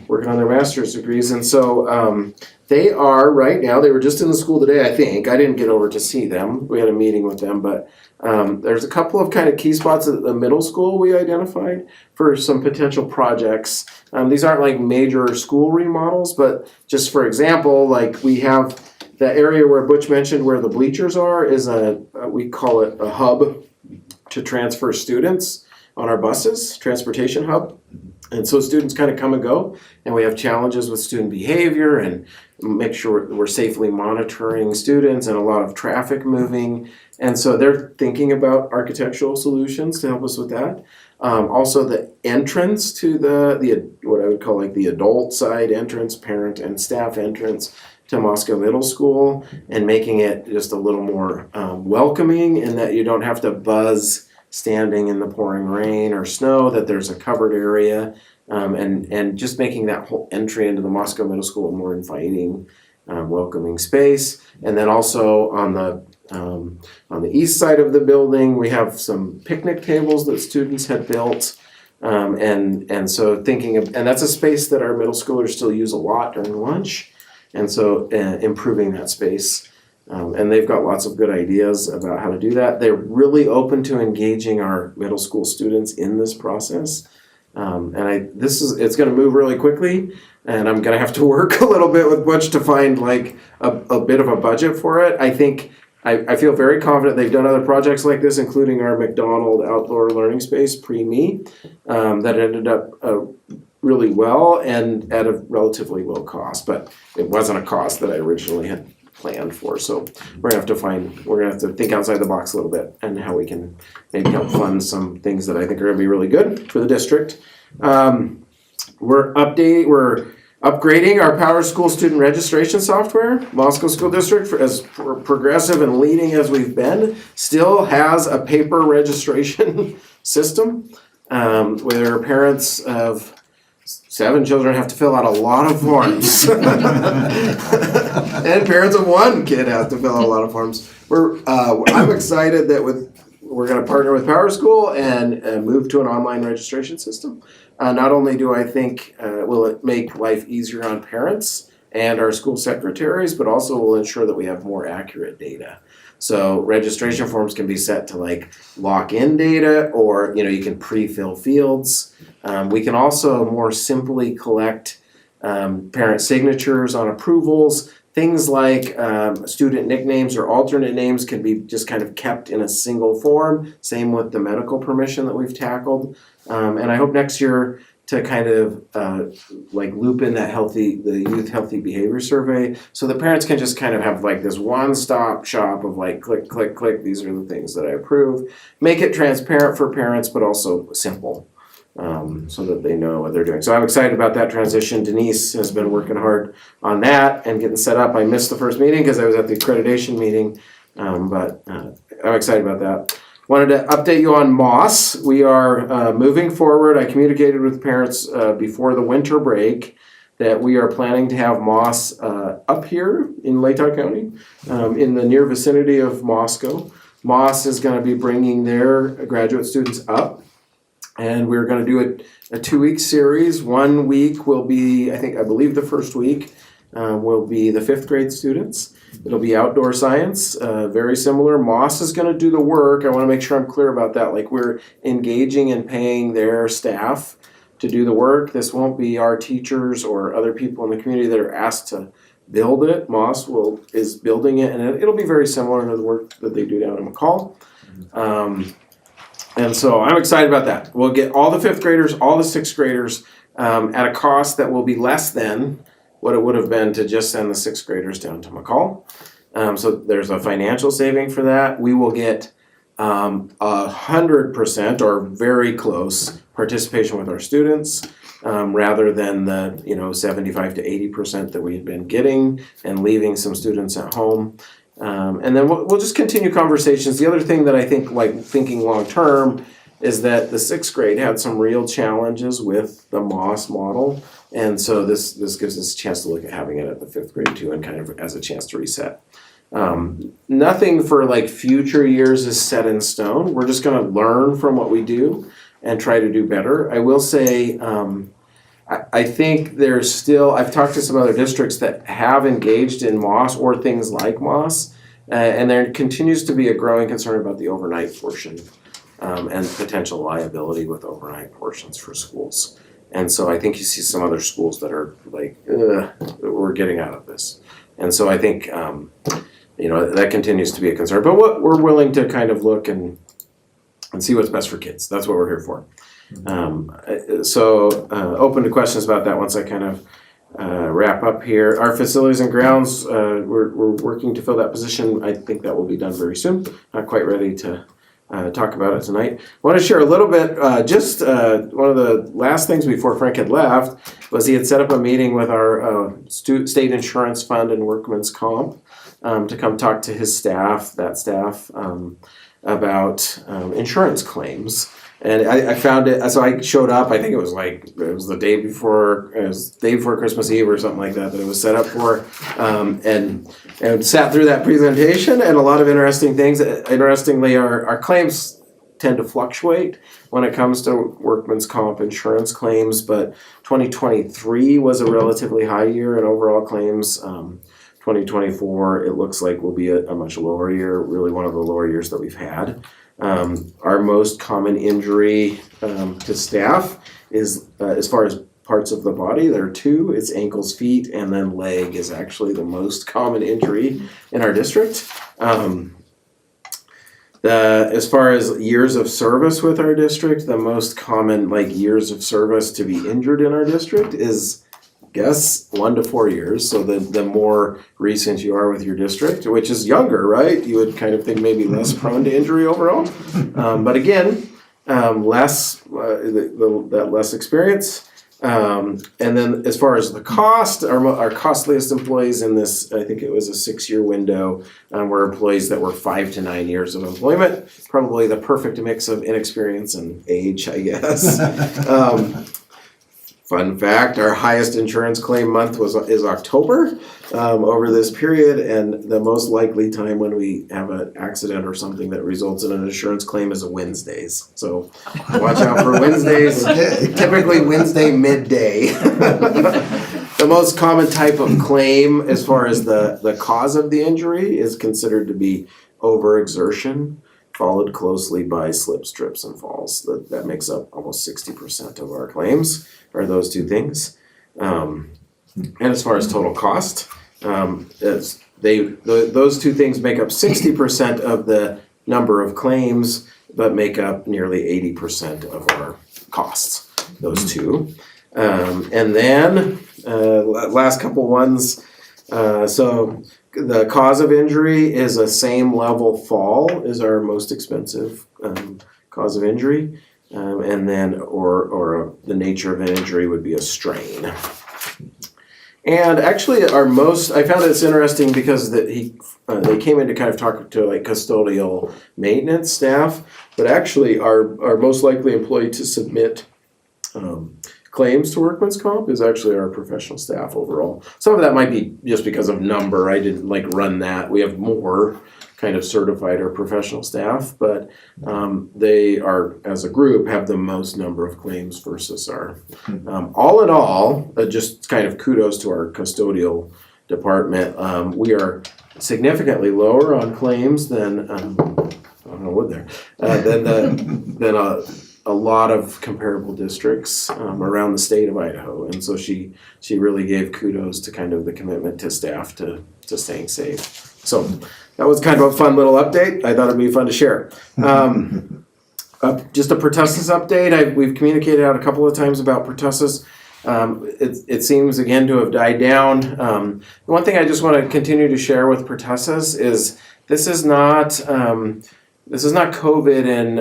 Speaker 5: working on their master's degrees. And so they are right now, they were just in the school today, I think. I didn't get over to see them. We had a meeting with them, but there's a couple of kind of key spots at the middle school we identified for some potential projects. These aren't like major school remodels, but just for example, like we have the area where Butch mentioned where the bleachers are is we call it a hub to transfer students on our buses, transportation hub. And so students kind of come and go, and we have challenges with student behavior and make sure we're safely monitoring students and a lot of traffic moving. And so they're thinking about architectural solutions to help us with that. Also the entrance to the what I would call like the adult side entrance, parent and staff entrance to Moscow Middle School, and making it just a little more welcoming in that you don't have to buzz standing in the pouring rain or snow, that there's a covered area, and just making that whole entry into the Moscow Middle School a more inviting, welcoming space. And then also on the east side of the building, we have some picnic tables that students had built. And so and that's a space that our middle schoolers still use a lot during lunch. And so improving that space. And they've got lots of good ideas about how to do that. They're really open to engaging our middle school students in this process. It's gonna move really quickly, and I'm gonna have to work a little bit with Butch to find like a bit of a budget for it. I feel very confident they've done other projects like this, including our McDonald outdoor learning space pre-me, that ended up really well and at a relatively low cost, but it wasn't a cost that I originally had planned for. So we're gonna have to think outside the box a little bit and how we can maybe help fund some things that I think are gonna be really good for the district. We're upgrading our Power School student registration software. Moscow School District, as progressive and leading as we've been, still has a paper registration system where parents of 7 children have to fill out a lot of forms. And parents of 1 kid have to fill out a lot of forms. I'm excited that we're gonna partner with Power School and move to an online registration system. Not only do I think will it make life easier on parents and our school secretaries, but also will ensure that we have more accurate data. So registration forms can be set to like lock in data, or you can pre-fill fields. We can also more simply collect parent signatures on approvals. Things like student nicknames or alternate names can be just kind of kept in a single form. Same with the medical permission that we've tackled. And I hope next year to kind of like loop in that the youth healthy behavior survey, so the parents can just kind of have like this one-stop shop of like click, click, click, these are the things that I approve. Make it transparent for parents, but also simple, so that they know what they're doing. So I'm excited about that transition. Denise has been working hard on that and getting set up. I missed the first meeting because I was at the accreditation meeting, but I'm excited about that. Wanted to update you on Moss. We are moving forward. I communicated with parents before the winter break that we are planning to have Moss up here in Latah County, in the near vicinity of Moscow. Moss is going to be bringing their graduate students up, and we're going to do a 2-week series. 1 week will be, I believe the first week will be the 5th grade students. It'll be outdoor science, very similar. Moss is going to do the work. I want to make sure I'm clear about that. Like, we're engaging and paying their staff to do the work. This won't be our teachers or other people in the community that are asked to build it. Moss is building it, and it'll be very similar to the work that they do down in McCall. And so I'm excited about that. We'll get all the 5th graders, all the 6th graders at a cost that will be less than what it would have been to just send the 6th graders down to McCall. So there's a financial saving for that. We will get 100% or very close participation with our students, rather than the 75 to 80% that we had been getting and leaving some students at home. And then we'll just continue conversations. The other thing that I think, like thinking long term, is that the 6th grade had some real challenges with the Moss model. And so this gives us a chance to look at having it at the 5th grade too, and kind of as a chance to reset. Nothing for like future years is set in stone. We're just gonna learn from what we do and try to do better. I will say, I think there's still, I've talked to some other districts that have engaged in MOS or things like MOS, and there continues to be a growing concern about the overnight portion and potential liability with overnight portions for schools. And so I think you see some other schools that are like, we're getting out of this. And so I think, that continues to be a concern. But what we're willing to kind of look and see what's best for kids. That's what we're here for. Open to questions about that once I kind of wrap up here. Our facilities and grounds, we're working to fill that position. I think that will be done very soon. Not quite ready to talk about it tonight. I want to share a little bit, one of the last things before Frank had left was he had set up a meeting with our state insurance fund and workman's comp to come talk to his staff, about insurance claims. And I found it, so I showed up, I think it was the day before Christmas Eve or something like that it was set up for, and sat through that presentation and a lot of interesting things. Interestingly, our claims tend to fluctuate when it comes to workman's comp insurance claims, but 2023 was a relatively high year in overall claims. 2024, it looks like will be a much lower year, really one of the lower years that we've had. Our most common injury to staff is, as far as parts of the body, there are two. It's ankles, feet, and then leg is actually the most common injury in our district. As far as years of service with our district, the most common years of service to be injured in our district is, guess, 1 to 4 years. So the more recent you are with your district, which is younger, right? You would kind of think maybe less prone to injury overall. But again, less experience. And then as far as the cost, our costliest employees in this, I think it was a 6-year window, were employees that were 5 to 9 years of employment. Probably the perfect mix of inexperience and age, I guess. Fun fact, our highest insurance claim month is October over this period, and the most likely time when we have an accident or something that results in an insurance claim is Wednesdays. So watch out for Wednesdays, typically Wednesday midday. The most common type of claim as far as the cause of the injury is considered to be overexertion, followed closely by slips, trips, and falls. That makes up almost 60% of our claims, are those two things. And as far as total cost, those two things make up 60% of the number of claims, but make up nearly 80% of our costs, those two. And then, last couple ones, so the cause of injury is a same level fall is our most expensive cause of injury, and then or the nature of an injury would be a strain. And actually, I found it's interesting because they came in to kind of talk to custodial maintenance staff, but actually our most likely employee to submit claims to workman's comp is actually our professional staff overall. Some of that might be just because of number. I didn't run that. We have more kind of certified or professional staff, but they are, as a group, have the most number of claims versus our. All in all, just kind of kudos to our custodial department. We are significantly lower on claims than than a lot of comparable districts around the state of Idaho, and so she really gave kudos to kind of the commitment to staff to staying safe. So that was kind of a fun little update. I thought it'd be fun to share. Just a pertussis update. We've communicated out a couple of times about pertussis. It seems again to have died down. One thing I just want to continue to share with pertussis is this is not COVID in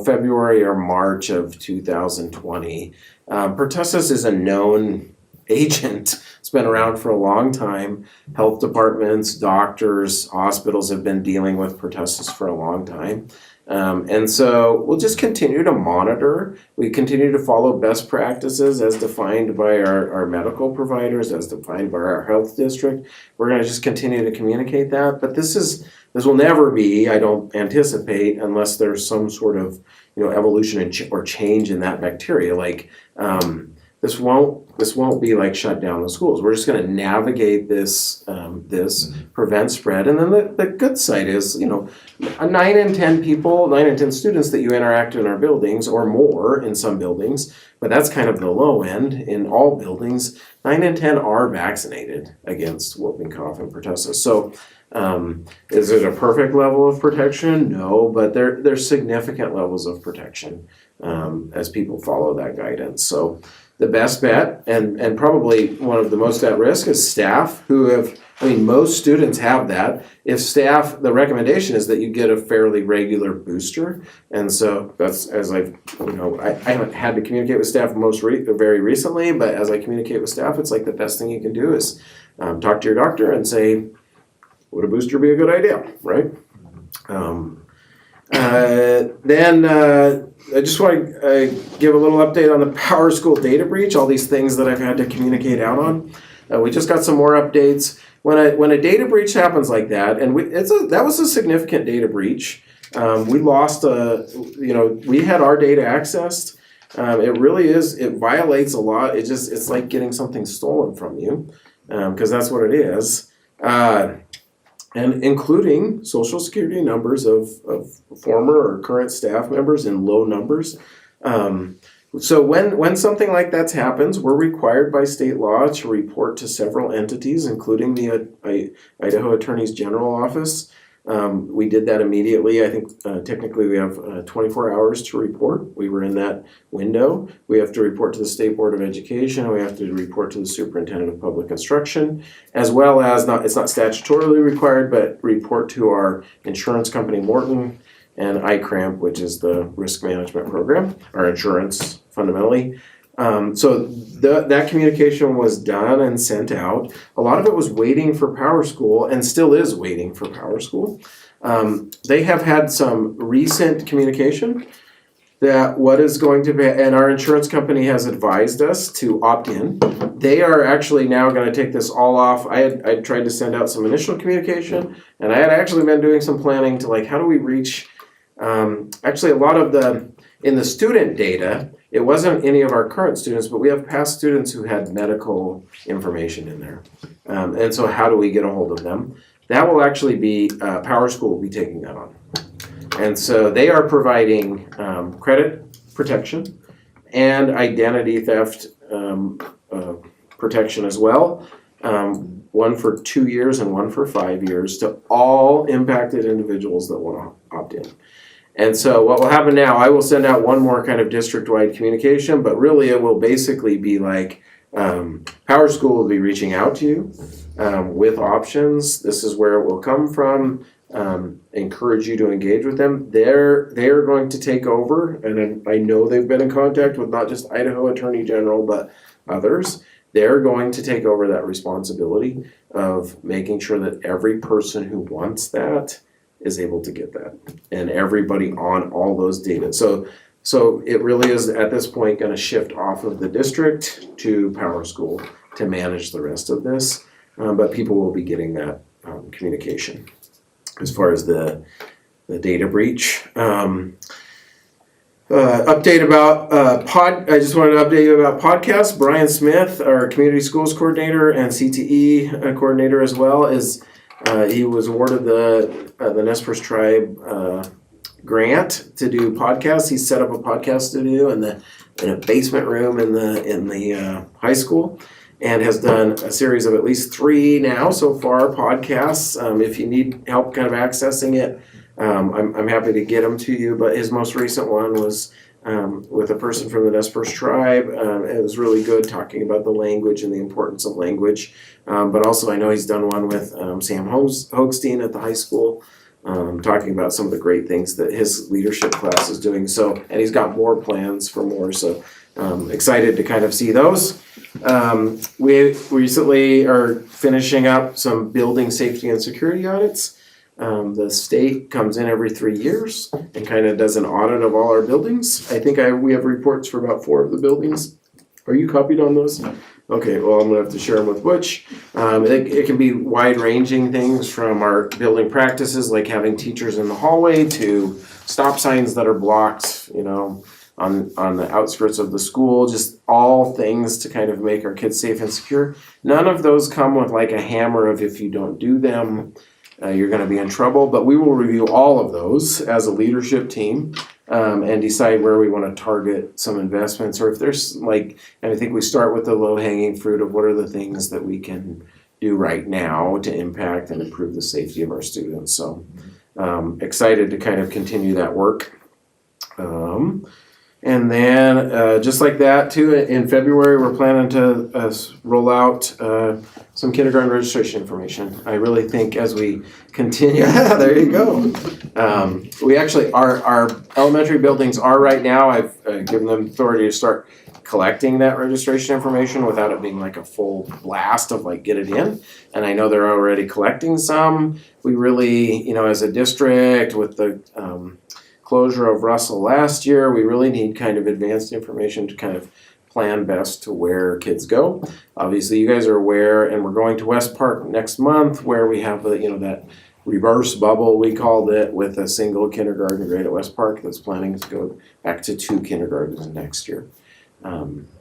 Speaker 5: February or March of 2020. Pertussis is a known agent. It's been around for a long time. Health departments, doctors, hospitals have been dealing with pertussis for a long time. And so we'll just continue to monitor. We continue to follow best practices as defined by our medical providers, as defined by our health district. We're going to just continue to communicate that. But this will never be, I don't anticipate, unless there's some sort of evolution or change in that bacteria. this won't be like shut down the schools. We're just gonna navigate this, prevent spread. And then the good side is, 9 in 10 students that you interact in our buildings, or more in some buildings, but that's kind of the low end in all buildings, 9 in 10 are vaccinated against whooping cough and pertussis. So is it a perfect level of protection? No, but there's significant levels of protection as people follow that guidance. So the best bet, and probably one of the most at risk, is staff who have, most students have that. If staff, the recommendation is that you get a fairly regular booster. And so that's, as I haven't had to communicate with staff very recently, but as I communicate with staff, it's like the best thing you can do is talk to your doctor and say, would a booster be a good idea, right? Then I just want to give a little update on the Power School data breach, all these things that I've had to communicate out on. We just got some more updates. When a data breach happens like that, and that was a significant data breach. We lost, we had our data accessed. It really is, it violates a lot. It's like getting something stolen from you, because that's what it is. And including social security numbers of former or current staff members in low numbers. So when something like that happens, we're required by state law to report to several entities, including the Idaho Attorney's General Office. We did that immediately. I think technically we have 24 hours to report. We were in that window. We have to report to the State Board of Education. We have to report to the Superintendent of Public Instruction, as well as, it's not statutorily required, but report to our insurance company, Morton, and ICRAMP, which is the risk management program, our insurance fundamentally. So that communication was done and sent out. A lot of it was waiting for Power School, and still is waiting for Power School. They have had some recent communication that what is going to be, and our insurance company has advised us to opt in. They are actually now going to take this all off. I tried to send out some initial communication, and I had actually been doing some planning to how do we reach, actually a lot of in the student data, it wasn't any of our current students, but we have past students who had medical information in there. And so how do we get a hold of them? That will actually be, Power School will be taking that on. And so they are providing credit protection and identity theft protection as well. One for 2 years and one for 5 years to all impacted individuals that want to opt in. And so what will happen now, I will send out one more kind of district-wide communication, but really it will basically be like Power School will be reaching out to you with options. This is where it will come from. Encourage you to engage with them. They're going to take over, and I know they've been in contact with not just Idaho Attorney General, but others. They're going to take over that responsibility of making sure that every person who wants that is able to get that, and everybody on all those data. So it really is at this point going to shift off of the district to Power School to manage the rest of this, but people will be getting that communication. As far as the data breach, update about I just wanted to update you about podcasts. Brian Smith, our community schools coordinator and CTE coordinator as well, he was awarded the Nez Perce Tribe grant to do podcasts. He set up a podcast studio in a basement room in the high school, and has done a series of at least 3 now so far podcasts. If you need help kind of accessing it, I'm happy to get them to you. But his most recent one was with a person from the Nez Perce Tribe. It was really good, talking about the language and the importance of language. But also I know he's done one with Sam Hochstein at the high school, talking about some of the great things that his leadership class is doing. So, and he's got more plans for more. So excited to kind of see those. We recently are finishing up some building safety and security audits. The state comes in every 3 years and kind of does an audit of all our buildings. I think we have reports for about 4 of the buildings. Are you copied on those? Okay, well, I'm gonna have to share them with Butch. It can be wide-ranging things from our building practices, like having teachers in the hallway, to stop signs that are blocked, on the outskirts of the school, just all things to kind of make our kids safe and secure. None of those come with like a hammer of if you don't do them, you're gonna be in trouble, but we will review all of those as a leadership team and decide where we wanna target some investments, or if there's like, and I think we start with the low hanging fruit of what are the things that we can do right now to impact and improve the safety of our students. So excited to kind of continue that work. And then just like that too, in February, we're planning to roll out some kindergarten registration information. I really think as we continue, there you go. We actually, our elementary buildings are right now, I've given them authority to start collecting that registration information without it being like a full blast of like get it in. And I know they're already collecting some. We really, you know, as a district with the closure of Russell last year, we really need kind of advanced information to kind of plan best to where kids go. Obviously, you guys are aware, and we're going to West Park next month where we have the, you know, that reverse bubble, we called it, with a single kindergarten grade at West Park that's planning to go back to 2 kindergartens next year.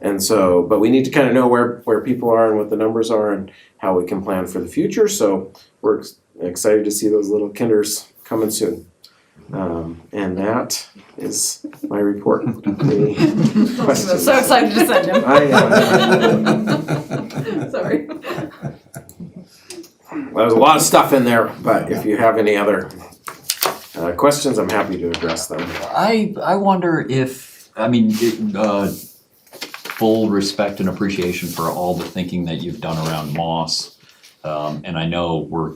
Speaker 5: And so, but we need to kind of know where people are and what the numbers are and how we can plan for the future. So we're excited to see those little kinders coming soon. And that is my report. Any questions?
Speaker 4: So excited to send him.
Speaker 5: I am.
Speaker 4: Sorry.
Speaker 5: There's a lot of stuff in there, but if you have any other questions, I'm happy to address them.
Speaker 3: I wonder if, I mean, full respect and appreciation for all the thinking that you've done around Moss. And I know we're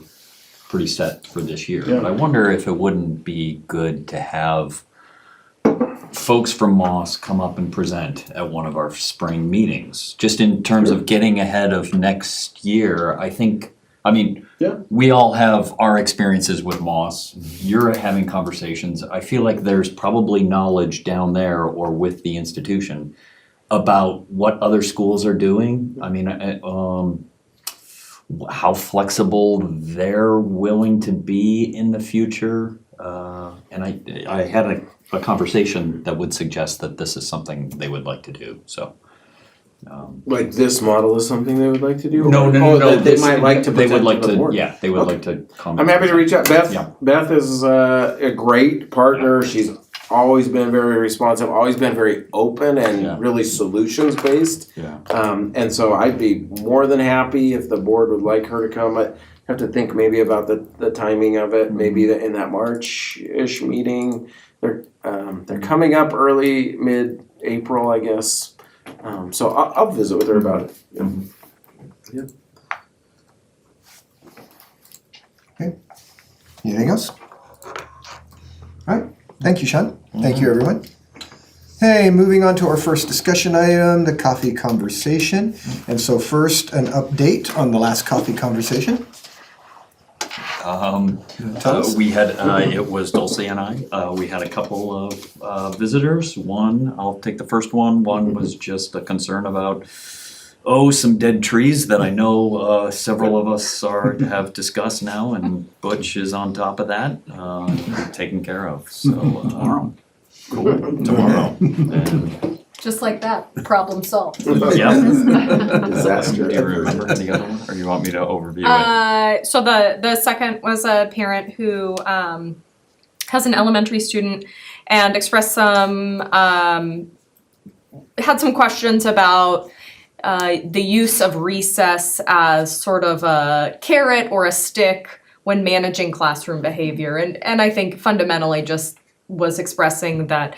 Speaker 3: pretty set for this year, but I wonder if it wouldn't be good to have folks from Moss come up and present at one of our spring meetings, just in terms of getting ahead of next year. I think, I mean, we all have our experiences with Moss. You're having conversations. I feel like there's probably knowledge down there or with the institution about what other schools are doing. I mean, how flexible they're willing to be in the future. And I had a conversation that would suggest that this is something they would like to do, so.
Speaker 5: Like this model is something they would like to do?
Speaker 3: No,
Speaker 5: that they might like to
Speaker 3: They would
Speaker 5: present
Speaker 3: like
Speaker 5: to the
Speaker 3: to,
Speaker 5: board.
Speaker 3: yeah, they would like to come.
Speaker 5: I'm happy to reach out. Beth,
Speaker 3: Yeah.
Speaker 5: Beth is a great partner. She's always been very responsive, always been very open and really solutions based.
Speaker 3: Yeah.
Speaker 5: And so I'd be more than happy if the board would like her to come. I have to think maybe about the timing of it, maybe in that March-ish meeting. They're coming up early, mid-April, I guess. So I'll visit with her about it. Yeah.
Speaker 1: Okay. Anything else? All right. Thank you, Sean. Thank you, everyone. Hey, moving on to our first discussion item, the coffee conversation. And so first, an update on the last coffee conversation. Tell us.
Speaker 3: We had, it was Dulce and I, we had a couple of visitors. One, I'll take the first one. One was just a concern about, some dead trees that I know several of us have discussed now, and Butch is on top of that, taken care of, so.
Speaker 9: Tomorrow.
Speaker 3: Cool, tomorrow. And,
Speaker 4: Just like that, problem solved.
Speaker 3: yeah.
Speaker 5: Disaster.
Speaker 3: Do you remember the other one, or you want me to overview it?
Speaker 4: So the second was a parent who has an elementary student and expressed some had some questions about the use of recess as sort of a carrot or a stick when managing classroom behavior, and I think fundamentally just was expressing that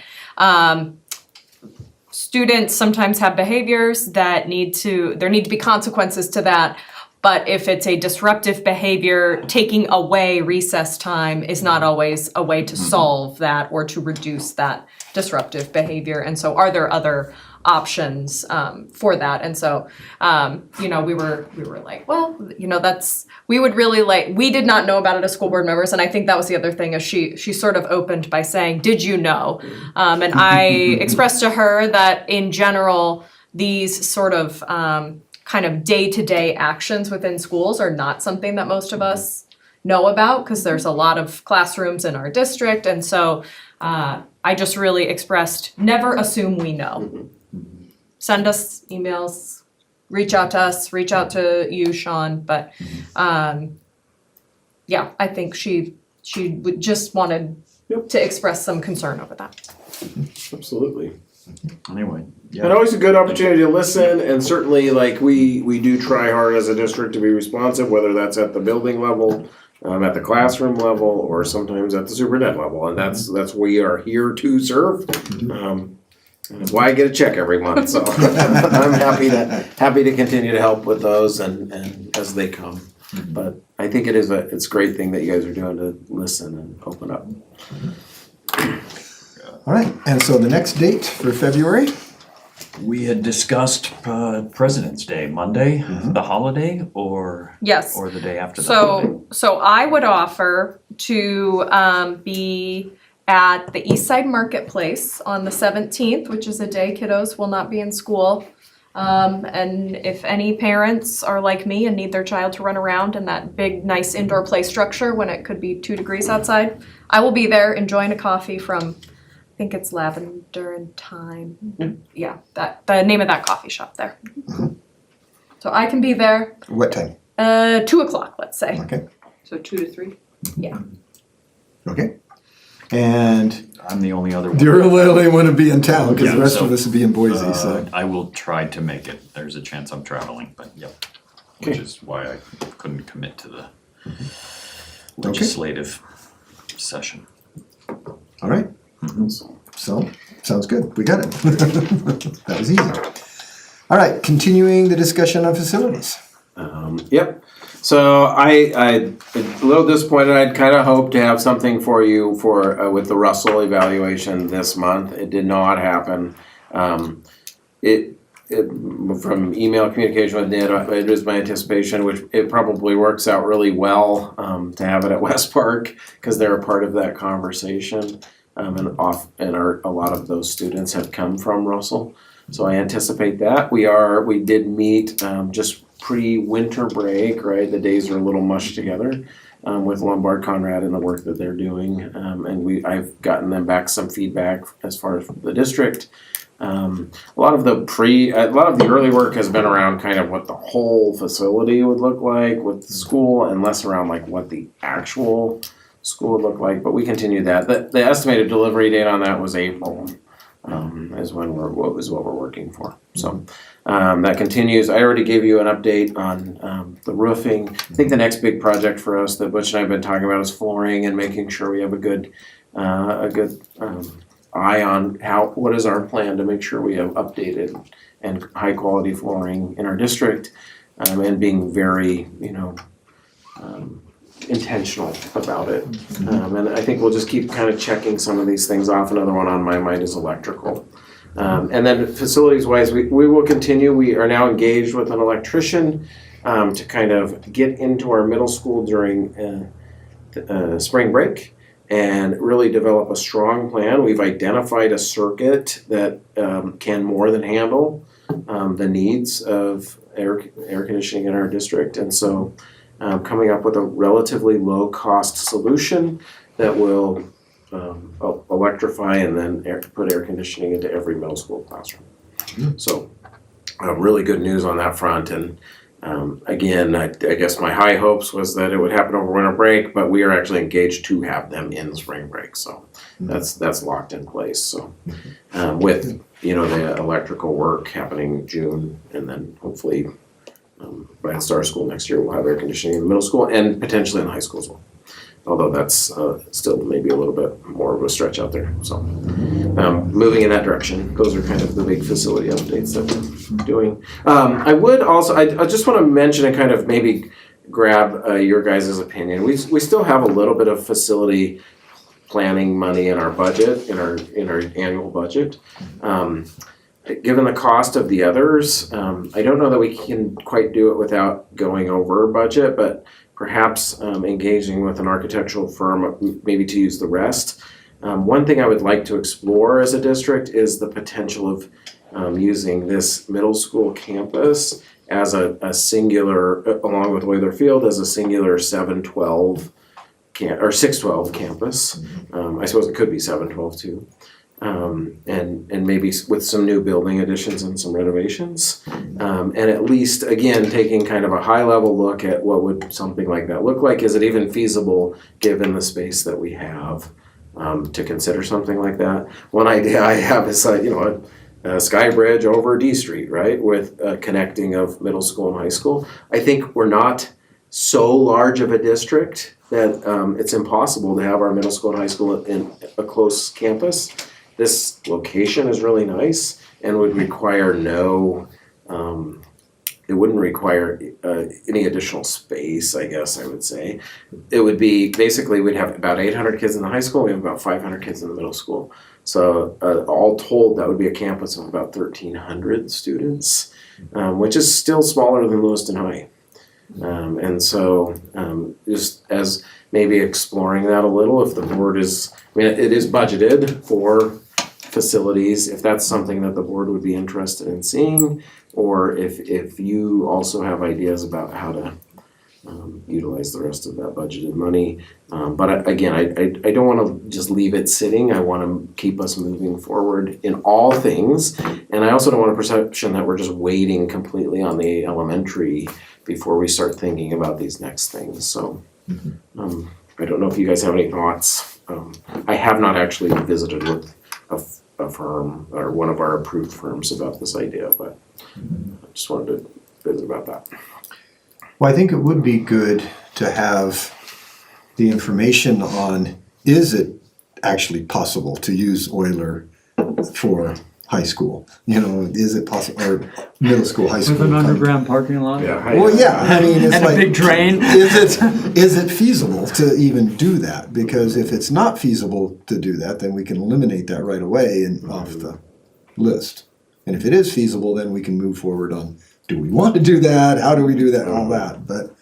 Speaker 4: students sometimes have behaviors that there need to be consequences to that, but if it's a disruptive behavior, taking away recess time is not always a way to solve that or to reduce that disruptive behavior. And so are there other options for that? And so we were like, well, we did not know about it as school board members, and I think that was the other thing, is she sort of opened by saying, did you know? And I expressed to her that in general these sort of kind of day-to-day actions within schools are not something that most of us know about, because there's a lot of classrooms in our district, and so I just really expressed, never assume we know. Send us emails, reach out to us, reach out to you, Sean, but yeah, I think she would just wanted to express some concern over that.
Speaker 5: Absolutely.
Speaker 3: Anyway,
Speaker 5: And
Speaker 3: yeah,
Speaker 5: always a good opportunity to listen, and certainly like we do try hard as a district to be responsive, whether that's at the building level, at the classroom level, or sometimes at the superintendent level, and that's we are here to serve. And that's why I get a check every month, so I'm happy to continue to help with those and as they come. But I think it's a great thing that you guys are doing to listen and open up.
Speaker 1: All right, and so the next date for February?
Speaker 3: we had discussed President's Day, Monday, the holiday, or
Speaker 4: Yes.
Speaker 3: or the day after the holiday?
Speaker 4: So I would offer to be at the East Side Marketplace on the 17th, which is a day kiddos will not be in school. And if any parents are like me and need their child to run around in that big, nice indoor play structure when it could be 2 degrees outside, I will be there enjoying a coffee from, I think it's Lavender and Thyme. Yeah, the name of that coffee shop there. So I can be there,
Speaker 1: What time?
Speaker 4: 2 o'clock, let's say.
Speaker 1: Okay,
Speaker 2: So 2 to 3?
Speaker 1: okay. And
Speaker 3: I'm the only other one.
Speaker 1: you're the only one to be in town, because the
Speaker 3: Yeah,
Speaker 1: rest
Speaker 3: so,
Speaker 1: of us will be in Boise, so.
Speaker 3: I will try to make it. There's a chance I'm traveling, but yep. Which is why I couldn't commit to the legislative session.
Speaker 1: All right, so, sounds good, we got it. That was easy. All right, continuing the discussion on facilities.
Speaker 5: Yep. So I a little disappointed. I'd kind of hoped to have something for you for with the Russell evaluation this month. It did not happen. It from email communication with Ned, it is my anticipation, which it probably works out really well to have it at West Park because they're a part of that conversation. A lot of those students have come from Russell, so I anticipate that. We did meet just pre-winter break, right? The days are a little mushed together with Lombard Conrad and the work that they're doing, and I've gotten them back some feedback as far as the district. A lot of the early work has been around kind of what the whole facility would look like with the school, and less around like what the actual school would look like. But we continue that. The estimated delivery date on that was April. Is what we're working for. So that continues. I already gave you an update on the roofing. I think the next big project for us that Butch and I have been talking about is flooring and making sure we have a good eye on what is our plan to make sure we have updated and high quality flooring in our district, and being very intentional about it. And I think we'll just keep kind of checking some of these things off. Another one on my mind is electrical. And then facilities wise, we will continue. We are now engaged with an electrician to kind of get into our middle school during spring break and really develop a strong plan. We've identified a circuit that can more than handle the needs of air conditioning in our district. And so coming up with a relatively low cost solution that will electrify and then put air conditioning into every middle school classroom. So really good news on that front. And again, I guess my high hopes was that it would happen over winter break, but we are actually engaged to have them in spring break. So that's locked in place. So with the electrical work happening June, and then hopefully by the start of school next year, we'll have air conditioning in the middle school and potentially in the high school as well. Although that's still maybe a little bit more of a stretch out there. So moving in that direction, those are kind of the big facility updates that we're doing. I would also, I just want to mention and kind of maybe grab your guys' opinion. We still have a little bit of facility planning money in our budget, in our annual budget. Given the cost of the others, I don't know that we can quite do it without going over budget, but perhaps engaging with an architectural firm maybe to use the rest. One thing I would like to explore as a district is the potential of using this middle school campus as a singular, along with Whaler Field, as a singular 7-12 or 612 campus. I suppose it could be 712 too. And maybe with some new building additions and some renovations. And at least, again, taking kind of a high level look at what would something like that look like. Is it even feasible given the space that we have to consider something like that? One idea I have is, a sky bridge over D Street, right? With connecting of middle school and high school. I think we're not so large of a district that it's impossible to have our middle school and high school in a close campus. This location is really nice and would require it wouldn't require any additional space, I guess I would say. It would be, basically we'd have about 800 kids in the high school, we have about 500 kids in the middle school. So all told, that would be a campus of about 1,300 students, which is still smaller than Lewiston High. And so just as maybe exploring that a little, if the board is, it is budgeted for facilities, if that's something that the board would be interested in seeing, or if you also have ideas about how to utilize the rest of that budgeted money. But again, I don't want to just leave it sitting. I want to keep us moving forward in all things. And I also don't want a perception that we're just waiting completely on the elementary before we start thinking about these next things. So I don't know if you guys have any thoughts. I have not actually visited with a firm or one of our approved firms about this idea, but I just wanted to visit about that.
Speaker 1: Well, I think it would be good to have the information on, is it actually possible to use Euler for high school? Is it possible, or middle school, high school?
Speaker 6: With an underground parking lot?
Speaker 1: Well, yeah, I mean, it's
Speaker 6: And
Speaker 1: like.
Speaker 6: a big drain?
Speaker 1: Is it feasible to even do that? Because if it's not feasible to do that, then we can eliminate that right away and off the list. And if it is feasible, then we can move forward on, do we want to do that? How do we do that? All that. But,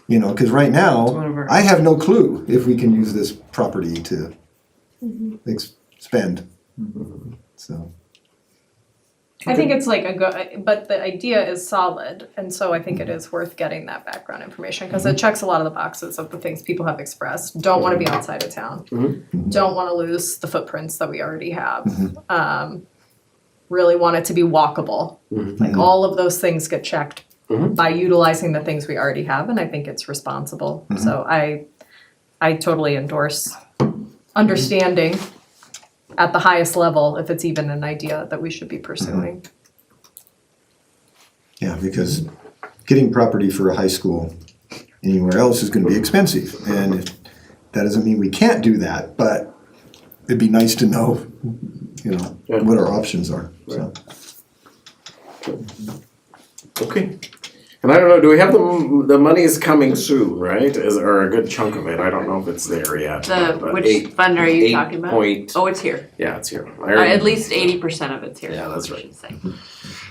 Speaker 1: because right now, I have no clue if we can use this property to expend. So.
Speaker 4: I think it's like but the idea is solid, and so I think it is worth getting that background information, because it checks a lot of the boxes of the things people have expressed. Don't want to be outside of town. Don't want to lose the footprints that we already have. Really want it to be walkable. Like all of those things get checked by utilizing the things we already have, and I think it's responsible. So I totally endorse understanding at the highest level if it's even an idea that we should be pursuing.
Speaker 1: Yeah, because getting property for a high school anywhere else is going to be expensive. And that doesn't mean we can't do that, but it'd be nice to know, what our options are. So.
Speaker 5: Okay. And I don't know, do we have the money's coming soon, right? Or a good chunk of it? I don't know if it's there yet. but
Speaker 8: Which fund are you talking about? Oh, it's here.
Speaker 5: Yeah, it's here.
Speaker 8: At least 80% of it's here.
Speaker 5: Yeah, that's
Speaker 8: I
Speaker 5: right.
Speaker 8: should say.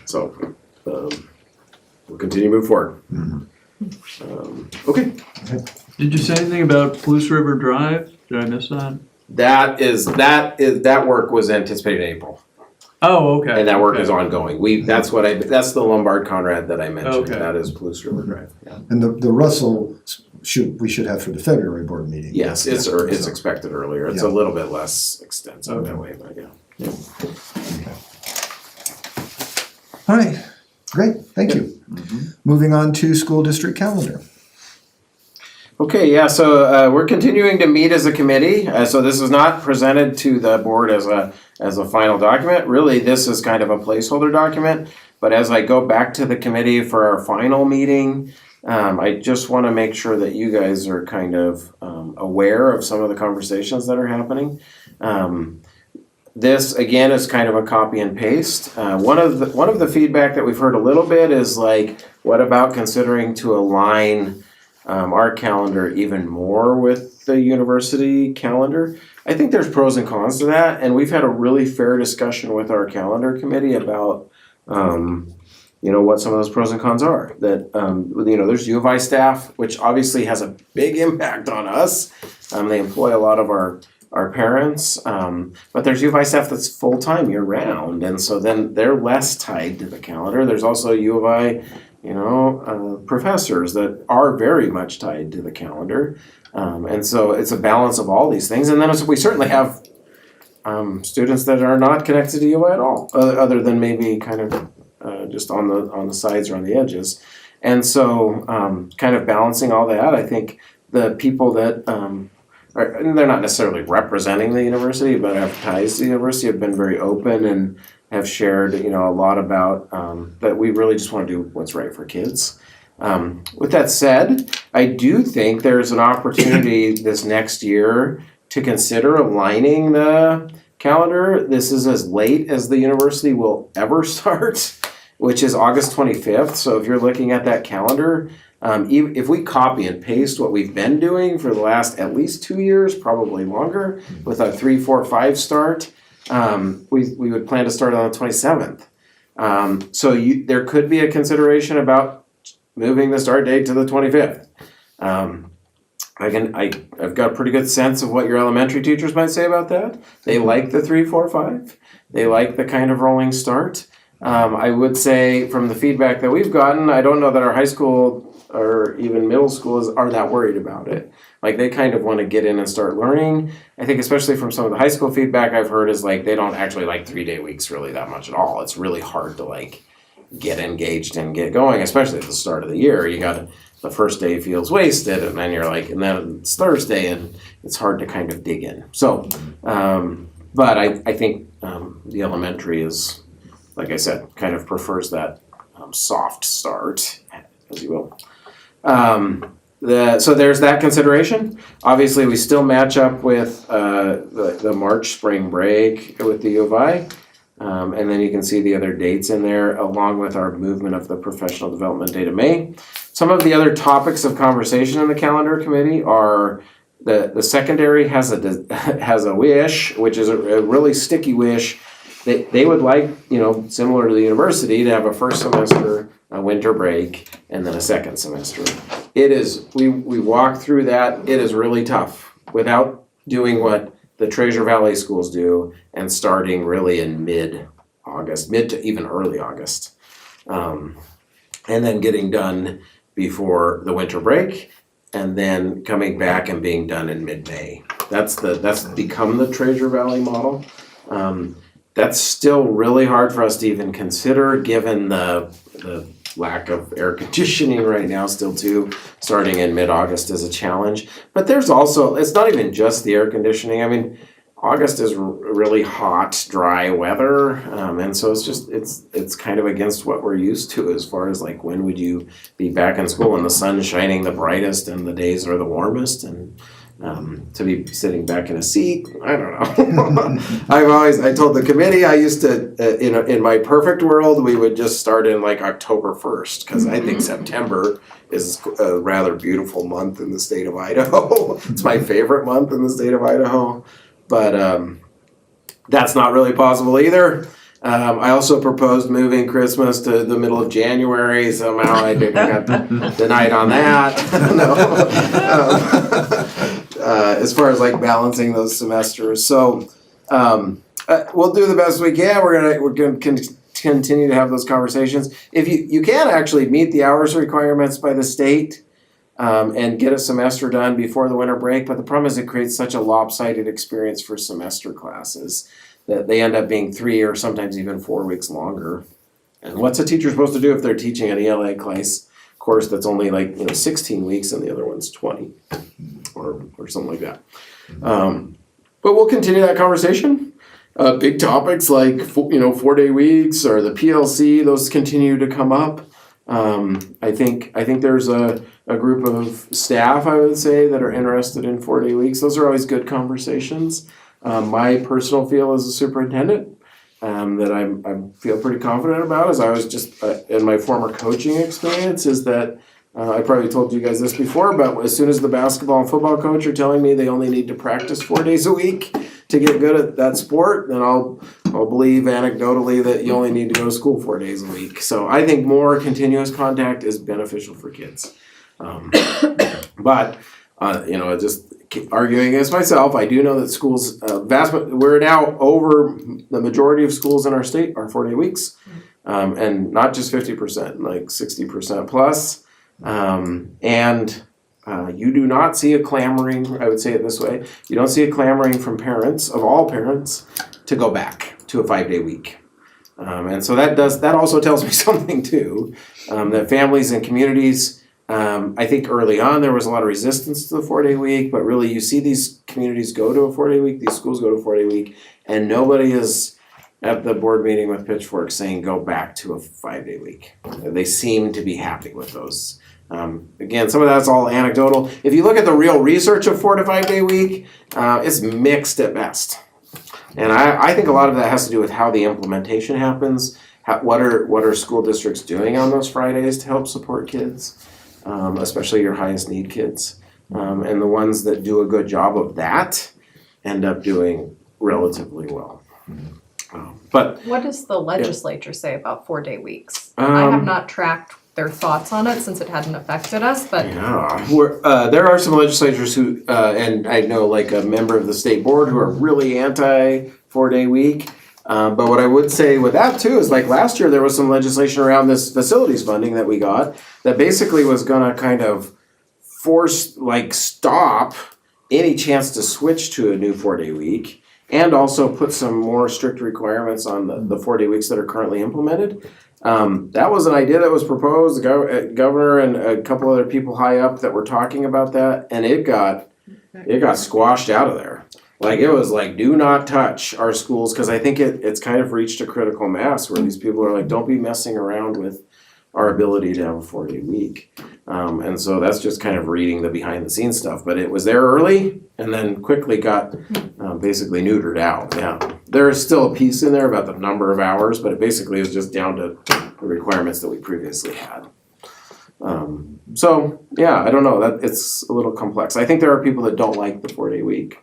Speaker 5: So, we'll continue to move forward. Okay.
Speaker 6: Did you say anything about Palouse River Drive? Did I miss that?
Speaker 5: That work was anticipated in April.
Speaker 6: Oh, okay.
Speaker 5: And that work is ongoing. That's the Lombard Conrad that I mentioned.
Speaker 6: Okay.
Speaker 5: That is Palouse River Drive. Yeah.
Speaker 1: And the Russell we should have for the February board meeting.
Speaker 5: Yes, it's expected earlier. It's a little bit less extensive that way, but yeah.
Speaker 1: All right, great, thank you. Moving on to school district calendar.
Speaker 5: Okay, yeah, so we're continuing to meet as a committee. So this is not presented to the board as a final document. Really, this is kind of a placeholder document. But as I go back to the committee for our final meeting, I just want to make sure that you guys are kind of aware of some of the conversations that are happening. This again is kind of a copy and paste. One of the feedback that we've heard a little bit is like, what about considering to align our calendar even more with the university calendar? I think there's pros and cons to that, and we've had a really fair discussion with our calendar committee about what some of those pros and cons are. That there's U of I staff, which obviously has a big impact on us. They employ a lot of our parents, but there's U of I staff that's full-time year-round, and so then they're less tied to the calendar. There's also U of I professors that are very much tied to the calendar. And so it's a balance of all these things. And then we certainly have students that are not connected to UI at all, other than maybe kind of just on the sides or on the edges. And so kind of balancing all that, I think the people that they're not necessarily representing the university, but have ties to the university, have been very open and have shared, a lot about that we really just want to do what's right for kids. With that said, I do think there's an opportunity this next year to consider aligning the calendar. This is as late as the university will ever start, which is August 25th. So if you're looking at that calendar, if we copy and paste what we've been doing for the last at least 2 years, probably longer, with a 3, 4, 5 start, we would plan to start on the 27th. So there could be a consideration about moving the start date to the 25th. I've got a pretty good sense of what your elementary teachers might say about that. They like the 3, 4, 5. They like the kind of rolling start. I would say from the feedback that we've gotten, I don't know that our high school or even middle schools are that worried about it. Like they kind of want to get in and start learning. I think especially from some of the high school feedback I've heard is like they don't actually like 3-day weeks really that much at all. It's really hard to like get engaged and get going, especially at the start of the year. You got the first day feels wasted, and then you're like, and then it's Thursday, and it's hard to kind of dig in. So, but I think the elementary is, like I said, kind of prefers that soft start, as you will. So there's that consideration. Obviously, we still match up with the March spring break with the U of I. And then you can see the other dates in there, along with our movement of the professional development day to May. Some of the other topics of conversation in the calendar committee are the secondary has a wish, which is a really sticky wish. They would like, similar to the university, to have a first semester, a winter break, and then a second semester. It is, we walk through that, it is really tough without doing what the Treasure Valley schools do and starting really in mid-August, mid to even early August. And then getting done before the winter break and then coming back and being done in mid-May. That's become the Treasure Valley model. That's still really hard for us to even consider given the lack of air conditioning right now still too. Starting in mid-August is a challenge. But there's also, it's not even just the air conditioning. I mean, August is really hot, dry weather. And so it's kind of against what we're used to as far as like when would you be back in school and the sun's shining the brightest and the days are the warmest and to be sitting back in a seat, I don't know. I told the committee I used to, in my perfect world, we would just start in like October 1st, because I think September is a rather beautiful month in the state of Idaho. It's my favorite month in the state of Idaho, but that's not really possible either. I also proposed moving Christmas to the middle of January. Somehow I got denied on that. As far as like balancing those semesters, so we'll do the best we can. We're gonna continue to have those conversations. If you can actually meet the hours requirements by the state and get a semester done before the winter break, but the problem is it creates such a lopsided experience for semester classes that they end up being 3 or sometimes even 4 weeks longer. And what's a teacher supposed to do if they're teaching an ELA course that's only like 16 weeks and the other one's 20 or something like that? But we'll continue that conversation. Big topics like 4-day weeks or the PLC, those continue to come up. I think there's a group of staff, I would say, that are interested in 4-day weeks. Those are always good conversations. My personal feel as a superintendent that I feel pretty confident about, as I was just in my former coaching experience, is that I probably told you guys this before, but as soon as the basketball and football coach are telling me they only need to practice 4 days a week to get good at that sport, then I'll believe anecdotally that you only need to go to school 4 days a week. So I think more continuous contact is beneficial for kids. But just arguing against myself, I do know that schools, we're now over the majority of schools in our state are 4-day weeks. and not just 50%, like 60% plus. You do not see a clamoring, I would say it this way, you don't see a clamoring from parents, of all parents, to go back to a 5-day week. And so that also tells me something too, that families and communities, I think early on there was a lot of resistance to the 4-day week, but really you see these communities go to a 4-day week, these schools go to a 4-day week, and nobody is at the board meeting with Pitchfork saying go back to a 5-day week. They seem to be happy with those. Again, some of that's all anecdotal. If you look at the real research of 4 to 5-day week, it's mixed at best. And I think a lot of that has to do with how the implementation happens. What are school districts doing on those Fridays to help support kids, especially your highest need kids. And the ones that do a good job of that end up doing relatively well. But
Speaker 4: What does the legislature say about 4-day weeks? I have not tracked their thoughts on it since it hadn't affected us, but
Speaker 5: yeah, there are some legislators who, and I know like a member of the state board who are really anti 4-day week. But what I would say with that too is like last year there was some legislation around this facilities funding that we got that basically was gonna kind of stop any chance to switch to a new 4-day week, and also put some more strict requirements on the 4-day weeks that are currently implemented. That was an idea that was proposed, the governor and a couple other people high up that were talking about that, and it got squashed out of there. Like it was like, do not touch our schools, because I think it's kind of reached a critical mass where these people are like, don't be messing around with our ability to have a 4-day week. And so that's just kind of reading the behind the scenes stuff, but it was there early and then quickly got basically neutered out. Yeah, there is still a piece in there about the number of hours, but it basically is just down to the requirements that we previously had. So yeah, I don't know, that it's a little complex. I think there are people that don't like the 4-day week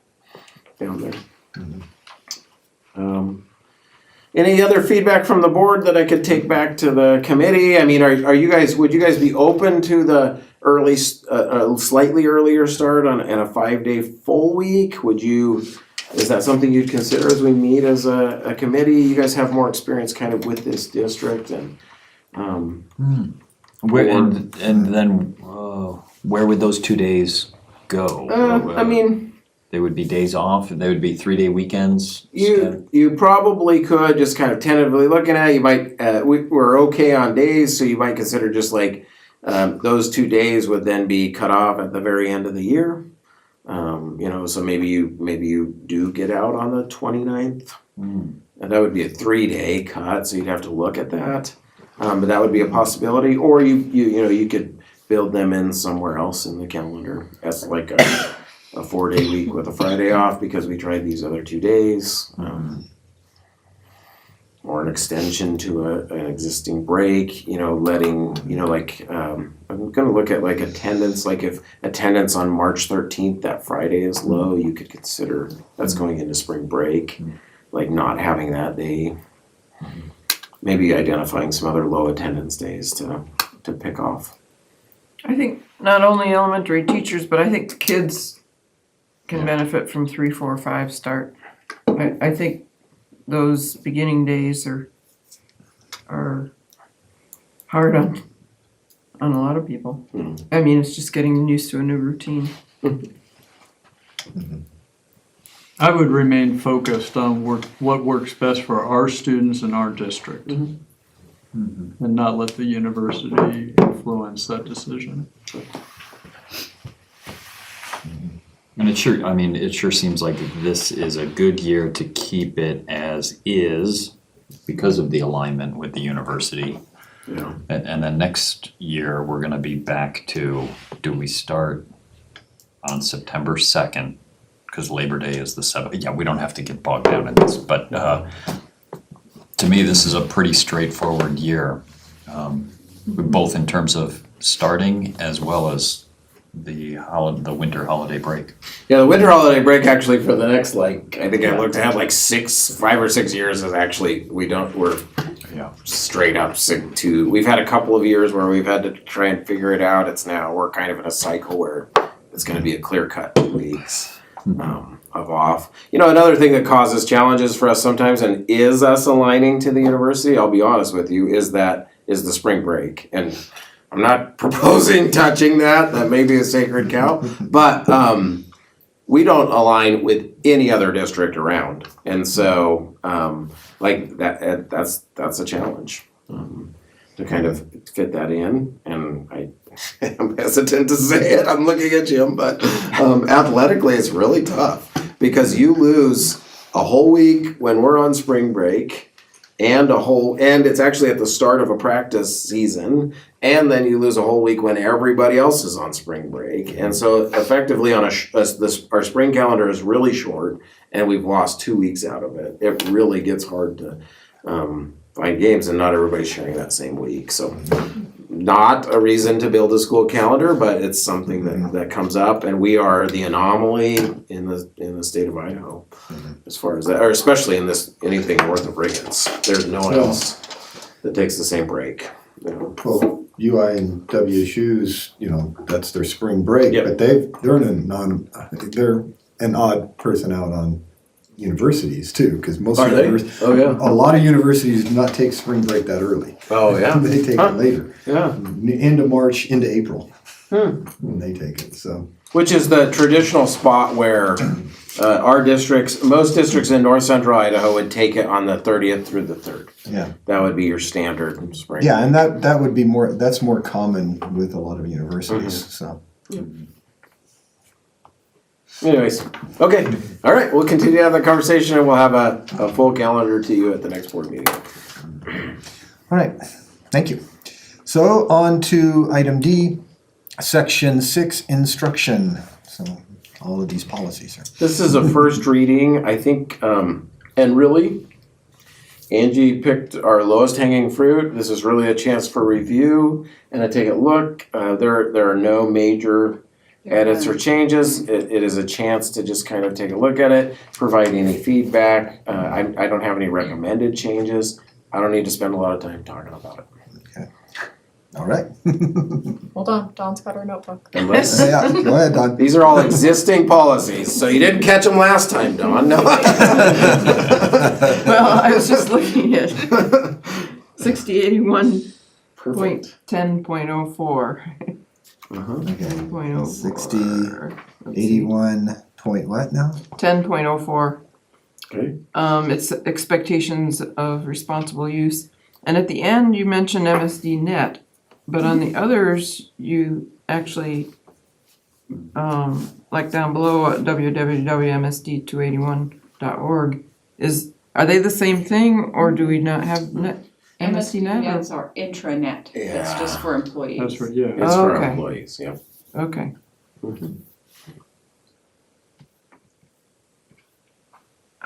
Speaker 5: down there. Any other feedback from the board that I could take back to the committee? I mean, would you guys be open to the early, slightly earlier start and a 5-day full week? Is that something you'd consider as we meet as a committee? You guys have more experience kind of with this district and.
Speaker 3: Where would those 2 days go?
Speaker 5: I mean.
Speaker 3: They would be days off, they would be 3-day weekends?
Speaker 5: You probably could just kind of tentatively looking at it, you might, we're okay on days, so you might consider just like, those 2 days would then be cut off at the very end of the year. So maybe you do get out on the 29th. And that would be a 3-day cut, so you'd have to look at that. But that would be a possibility, or you could build them in somewhere else in the calendar as like a 4-day week with a Friday off because we tried these other 2 days. Or an extension to an existing break, I'm gonna look at like attendance, like if attendance on March 13th, that Friday is low, you could consider that's going into spring break, like not having that day. Maybe identifying some other low attendance days to pick off.
Speaker 7: I think not only elementary teachers, but I think the kids can benefit from 3, 4, 5 start. I think those beginning days are hard on a lot of people. I mean, it's just getting used to a new routine.
Speaker 6: I would remain focused on what works best for our students in our district. And not let the university influence that decision.
Speaker 3: And it sure seems like this is a good year to keep it as is because of the alignment with the university.
Speaker 5: Yeah.
Speaker 3: And then next year, we're gonna be back to, do we start on September 2nd? Because Labor Day is the 7th. Yeah, we don't have to get bogged down in this, but to me, this is a pretty straightforward year. Both in terms of starting as well as the winter holiday break.
Speaker 5: Yeah, the winter holiday break actually for the next I think I looked at 5 or 6 years is actually we're straight up sick to. We've had a couple of years where we've had to try and figure it out. We're kind of in a cycle where it's going to be a clear cut 2 weeks. of off. You know, another thing that causes challenges for us sometimes and is us aligning to the university, I'll be honest with you, is the spring break. And I'm not proposing touching that. That may be a sacred cow, but we don't align with any other district around, and so like that's a challenge to kind of fit that in. And I'm hesitant to say it. I'm looking at Jim, but athletically, it's really tough because you lose a whole week when we're on spring break. And it's actually at the start of a practice season, and then you lose a whole week when everybody else is on spring break. And so effectively our spring calendar is really short, and we've lost 2 weeks out of it. It really gets hard to find games, and not everybody's sharing that same week. So not a reason to build a school calendar, but it's something that comes up, and we are the anomaly in the state of Idaho as far as that, or especially in anything north of Riggins. There's no one else that takes the same break. You know.
Speaker 11: Well, UI and WSU's, that's their spring break,
Speaker 5: Yep.
Speaker 11: but they're an odd person out on universities too, because most
Speaker 5: Are they? Oh yeah.
Speaker 11: a lot of universities do not take spring break that early.
Speaker 5: Oh yeah.
Speaker 11: They take it later,
Speaker 5: Yeah.
Speaker 11: end of March into April, when they take it. So
Speaker 5: Which is the traditional spot where most districts in north central Idaho would take it on the 30th through the 3rd.
Speaker 11: yeah,
Speaker 5: That would be your standard spring.
Speaker 11: yeah, and that would be that's more common with a lot of universities. So
Speaker 5: Anyways, okay, all right, we'll continue to have that conversation, and we'll have a full calendar to you at the next board meeting.
Speaker 1: All right, thank you. So on to item D, section 6, instruction. So all of these policies are.
Speaker 5: This is a first reading, I think, and really, Angie picked our lowest hanging fruit. This is really a chance for review and to take a look. There are no major edits or changes. It is a chance to just kind of take a look at it, provide any feedback. I don't have any recommended changes. I don't need to spend a lot of time talking about it.
Speaker 1: All right.
Speaker 4: Hold on, Dawn's got her notebook.
Speaker 5: Unless,
Speaker 1: Yeah, go ahead, Don.
Speaker 5: these are all existing policies, so you didn't catch them last time, Dawn. No.
Speaker 7: Well, I was just looking at 6081.10.04.
Speaker 1: Okay.
Speaker 7: 10.04.
Speaker 1: 60, 81 point what now?
Speaker 7: 10.04.
Speaker 5: Okay.
Speaker 7: It's expectations of responsible use. And at the end, you mentioned MSD Net, but on the others, you actually, like down below at www.msd281.org, are they the same thing, or do we not have MSD Net?
Speaker 2: Nets are intranet, it's just for employees.
Speaker 6: That's right, yeah.
Speaker 5: It's for
Speaker 7: Okay.
Speaker 5: employees, yeah.
Speaker 7: Okay.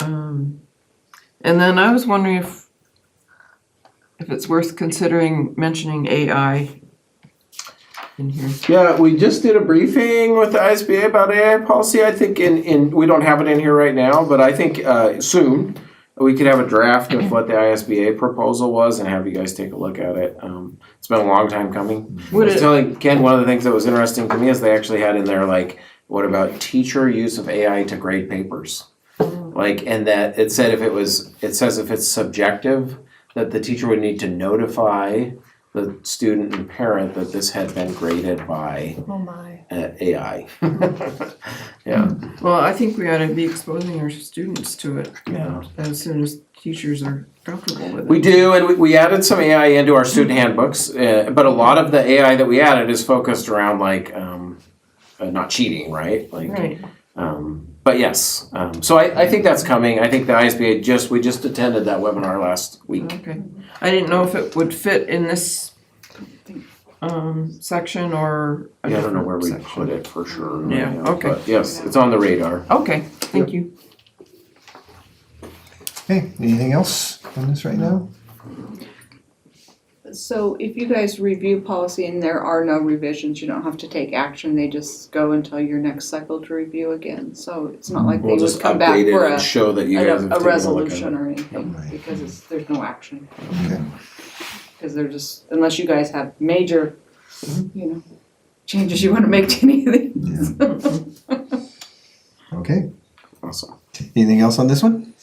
Speaker 7: And then I was wondering if it's worth considering mentioning AI in here.
Speaker 5: Yeah, we just did a briefing with the ISBA about AI policy. I think we don't have it in here right now, but I think soon we could have a draft of what the ISBA proposal was and have you guys take a look at it. It's been a long time coming. I was telling Ken, one of the things that was interesting to me is they actually had in there like, what about teacher use of AI to grade papers? Like, and that it said it says if it's subjective, that the teacher would need to notify the student and parent that this had been graded by
Speaker 4: Oh my.
Speaker 5: AI. Yeah.
Speaker 7: Well, I think we ought to be exposing our students to it
Speaker 5: Yeah.
Speaker 7: as soon as teachers are comfortable with it.
Speaker 5: We do, and we added some AI into our student handbooks, but a lot of the AI that we added is focused around like not cheating, right? Like,
Speaker 7: Right.
Speaker 5: but yes, so I think that's coming. I think the ISBA we just attended that webinar last week.
Speaker 7: Okay. I didn't know if it would fit in this section or a
Speaker 5: Yeah, I don't know where we
Speaker 7: different section.
Speaker 5: put it for sure.
Speaker 7: Yeah, okay.
Speaker 5: But yes, it's on the radar.
Speaker 7: Okay, thank you.
Speaker 1: Okay, anything else on this right now?
Speaker 2: So if you guys review policy and there are no revisions, you don't have to take action, they just go until your next cycle to review again. So it's not like they
Speaker 5: We'll
Speaker 2: would
Speaker 5: just
Speaker 2: come back
Speaker 5: update it
Speaker 2: for
Speaker 5: and show that you guys have
Speaker 2: a
Speaker 5: taken a look at
Speaker 2: resolution
Speaker 5: it.
Speaker 2: or anything,
Speaker 1: Right.
Speaker 2: because there's no action.
Speaker 1: Okay.
Speaker 2: Because they're just, unless you guys have major, changes you wanna make to any of these.
Speaker 1: Okay,
Speaker 5: Awesome.
Speaker 1: anything else on this one?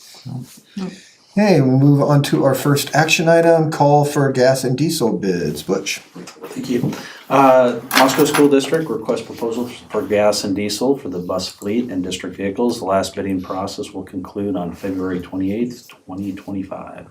Speaker 1: Okay, we'll move on to our first action item, call for gas and diesel bids. Butch?
Speaker 9: Thank you. Moscow School District request proposals for gas and diesel for the bus fleet and district vehicles. The last bidding process will conclude on February 28th, 2025.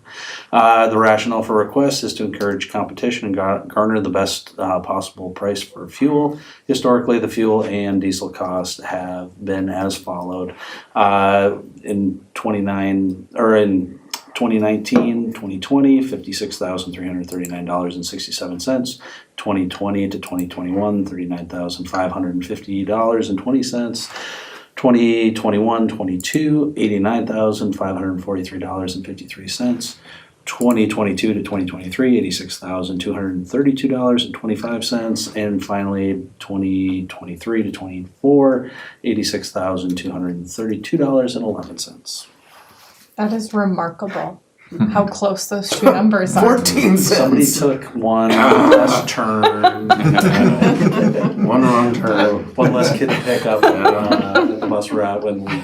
Speaker 9: The rationale for request is to encourage competition and garner the best possible price for fuel. Historically, the fuel and diesel costs have been as followed. In 2019, 2020, $56,339.67. 2020 to 2021, $39,550.20. 2021, 22, $89,543.53. 2022 to 2023, $86,232.25. And finally, 2023 to 24, $86,232.11.
Speaker 4: That is remarkable, how close those two numbers are.
Speaker 5: 14
Speaker 9: Somebody
Speaker 5: cents.
Speaker 9: took one less turn,
Speaker 5: One wrong turn.
Speaker 9: one less kid to pick up at the bus route when we.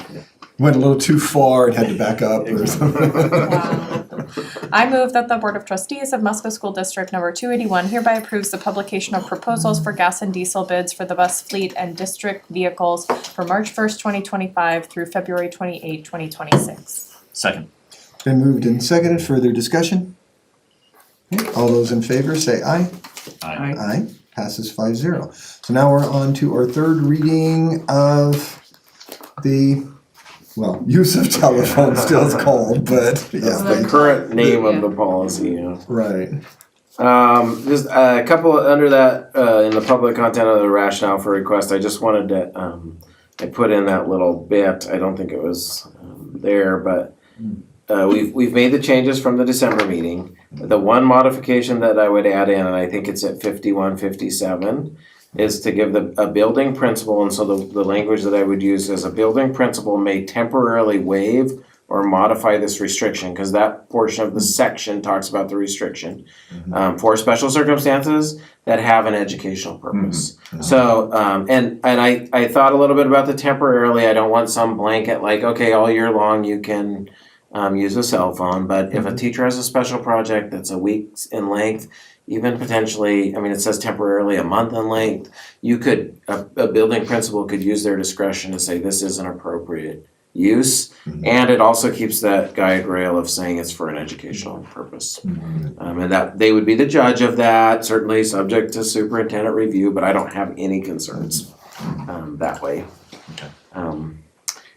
Speaker 1: Went a little too far and had to back up or something.
Speaker 4: Wow. I move that the Board of Trustees of Moscow School District number 281 hereby approves the publication of proposals for gas and diesel bids for the bus fleet and district vehicles for March 1st, 2025 through February 28, 2026.
Speaker 3: Second.
Speaker 1: Been moved and seconded, further discussion? Okay, all those in favor say aye.
Speaker 3: Aye.
Speaker 1: Aye, passes 5-0. So now we're on to our third reading of the, well, use of telephone still is called, but
Speaker 5: That's
Speaker 1: yeah,
Speaker 5: the current name of the policy, yeah.
Speaker 1: right.
Speaker 5: Just a couple under that, in the public content of the rationale for request, I just wanted to, I put in that little bit, I don't think it was there, but we've made the changes from the December meeting. The one modification that I would add in, and I think it's at 5157, is to give a building principal, and so the language that I would use is a building principal may temporarily waive or modify this restriction, because that portion of the section talks about the restriction for special circumstances that have an educational purpose. So, and I thought a little bit about the temporarily. I don't want some blanket like, okay, all year long you can use a cell phone, but if a teacher has a special project that's a week in length, even potentially, I mean, it says temporarily a month in length, you could, a building principal could use their discretion to say this isn't appropriate use, and it also keeps that guide rail of saying it's for an educational purpose. And that they would be the judge of that, certainly subject to superintendent review, but I don't have any concerns that way.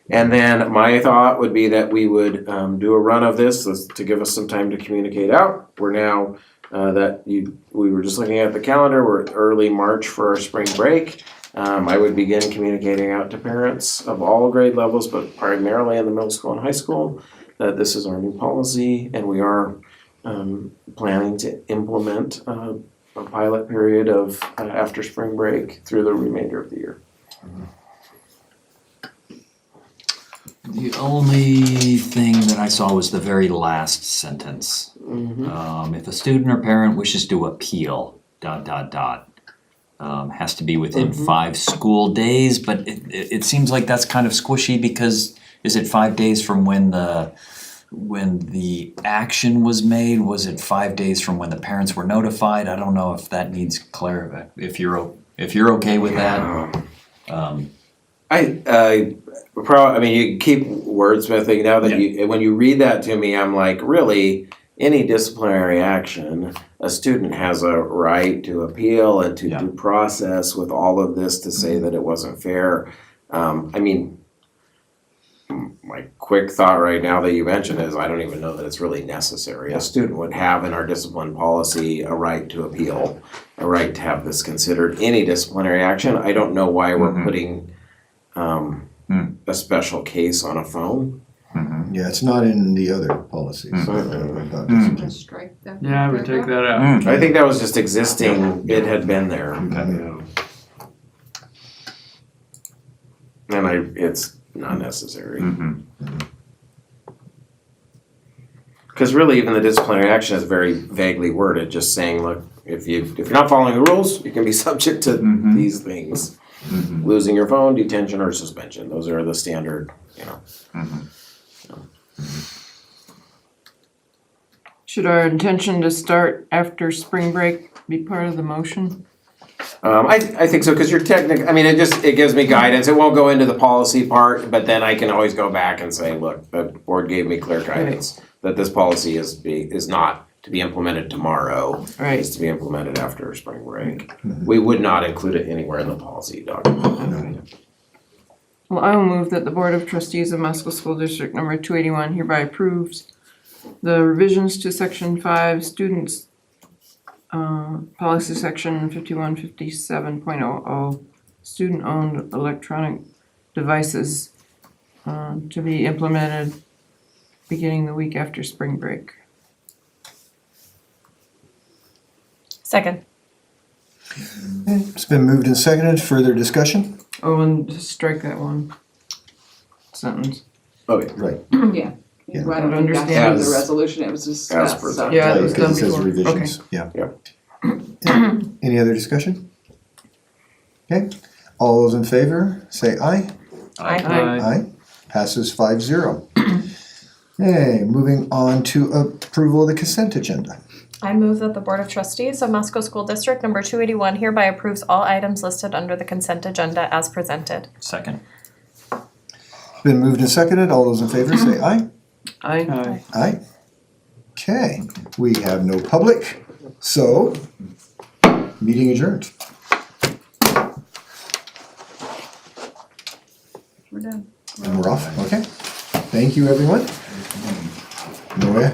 Speaker 5: And then my thought would be that we would do a run of this to give us some time to communicate out. We're now we were just looking at the calendar, we're early March for our spring break. I would begin communicating out to parents of all grade levels, but primarily in the middle school and high school, that this is our new policy, and we are planning to implement a pilot period of after spring break through the remainder of the year.
Speaker 3: The only thing that I saw was the very last sentence. If a student or parent wishes to appeal, has to be within 5 school days, but it seems like that's kind of squishy, because is it 5 days from when the action was made? Was it 5 days from when the parents were notified? I don't know if that needs clarity, if you're okay with that.
Speaker 5: I mean, you keep wordsmithing now that when you read that to me, I'm like, really, any disciplinary action, a student has a right to appeal and to due process with all of this to say that it wasn't fair. I mean, my quick thought right now that you mentioned is I don't even know that it's really necessary. A student would have in our discipline policy a right to appeal, a right to have this considered any disciplinary action. I don't know why we're putting a special case on a phone.
Speaker 1: Yeah, it's not in the other policies.
Speaker 2: Just strike that.
Speaker 6: Yeah, I would take that out.
Speaker 5: I think that was just existing, it had been there. And it's not necessary. Because really, even the disciplinary action is very vaguely worded, just saying, look, if you're not following the rules, you can be subject to these things. losing your phone, detention, or suspension. Those are the standard,
Speaker 7: Should our intention to start after spring break be part of the motion?
Speaker 5: I think so, cause you're it gives me guidance. It won't go into the policy part, but then I can always go back and say, look, the board gave me clear guidance that this policy is not to be implemented tomorrow.
Speaker 7: Right.
Speaker 5: It's to be implemented after spring break. We would not include it anywhere in the policy document.
Speaker 7: Well, I will move that the Board of Trustees of Moscow School District number 281 hereby approves the revisions to section 5 students policy section 5157.00 student-owned electronic devices to be implemented beginning the week after spring break.
Speaker 4: Second.
Speaker 1: It's been moved and seconded. Further discussion?
Speaker 7: Oh, and just strike that one sentence.
Speaker 5: Okay.
Speaker 1: Right.
Speaker 2: Yeah.
Speaker 1: Yeah.
Speaker 2: I don't think that's
Speaker 7: Understand.
Speaker 2: part of the
Speaker 5: As-
Speaker 2: resolution, it was discussed, so.
Speaker 5: presented.
Speaker 7: Yeah, it
Speaker 1: Right,
Speaker 7: was
Speaker 1: because
Speaker 7: done
Speaker 1: it says
Speaker 7: before.
Speaker 1: revisions, yeah.
Speaker 5: Yeah.
Speaker 1: Any other discussion? Okay, all those in favor, say aye. Aye. Passes 5-0. Okay, moving on to approval of the consent agenda.
Speaker 4: I move that the Board of Trustees of Moscow School District number 281 hereby approves all items listed under the consent agenda as presented.
Speaker 3: Second.
Speaker 1: Been moved and seconded. All those in favor say aye.
Speaker 7: Aye.
Speaker 1: Aye. Okay, we have no public, so meeting adjourned.
Speaker 2: We're done.
Speaker 1: And we're off, okay? Thank you, everyone. Noah,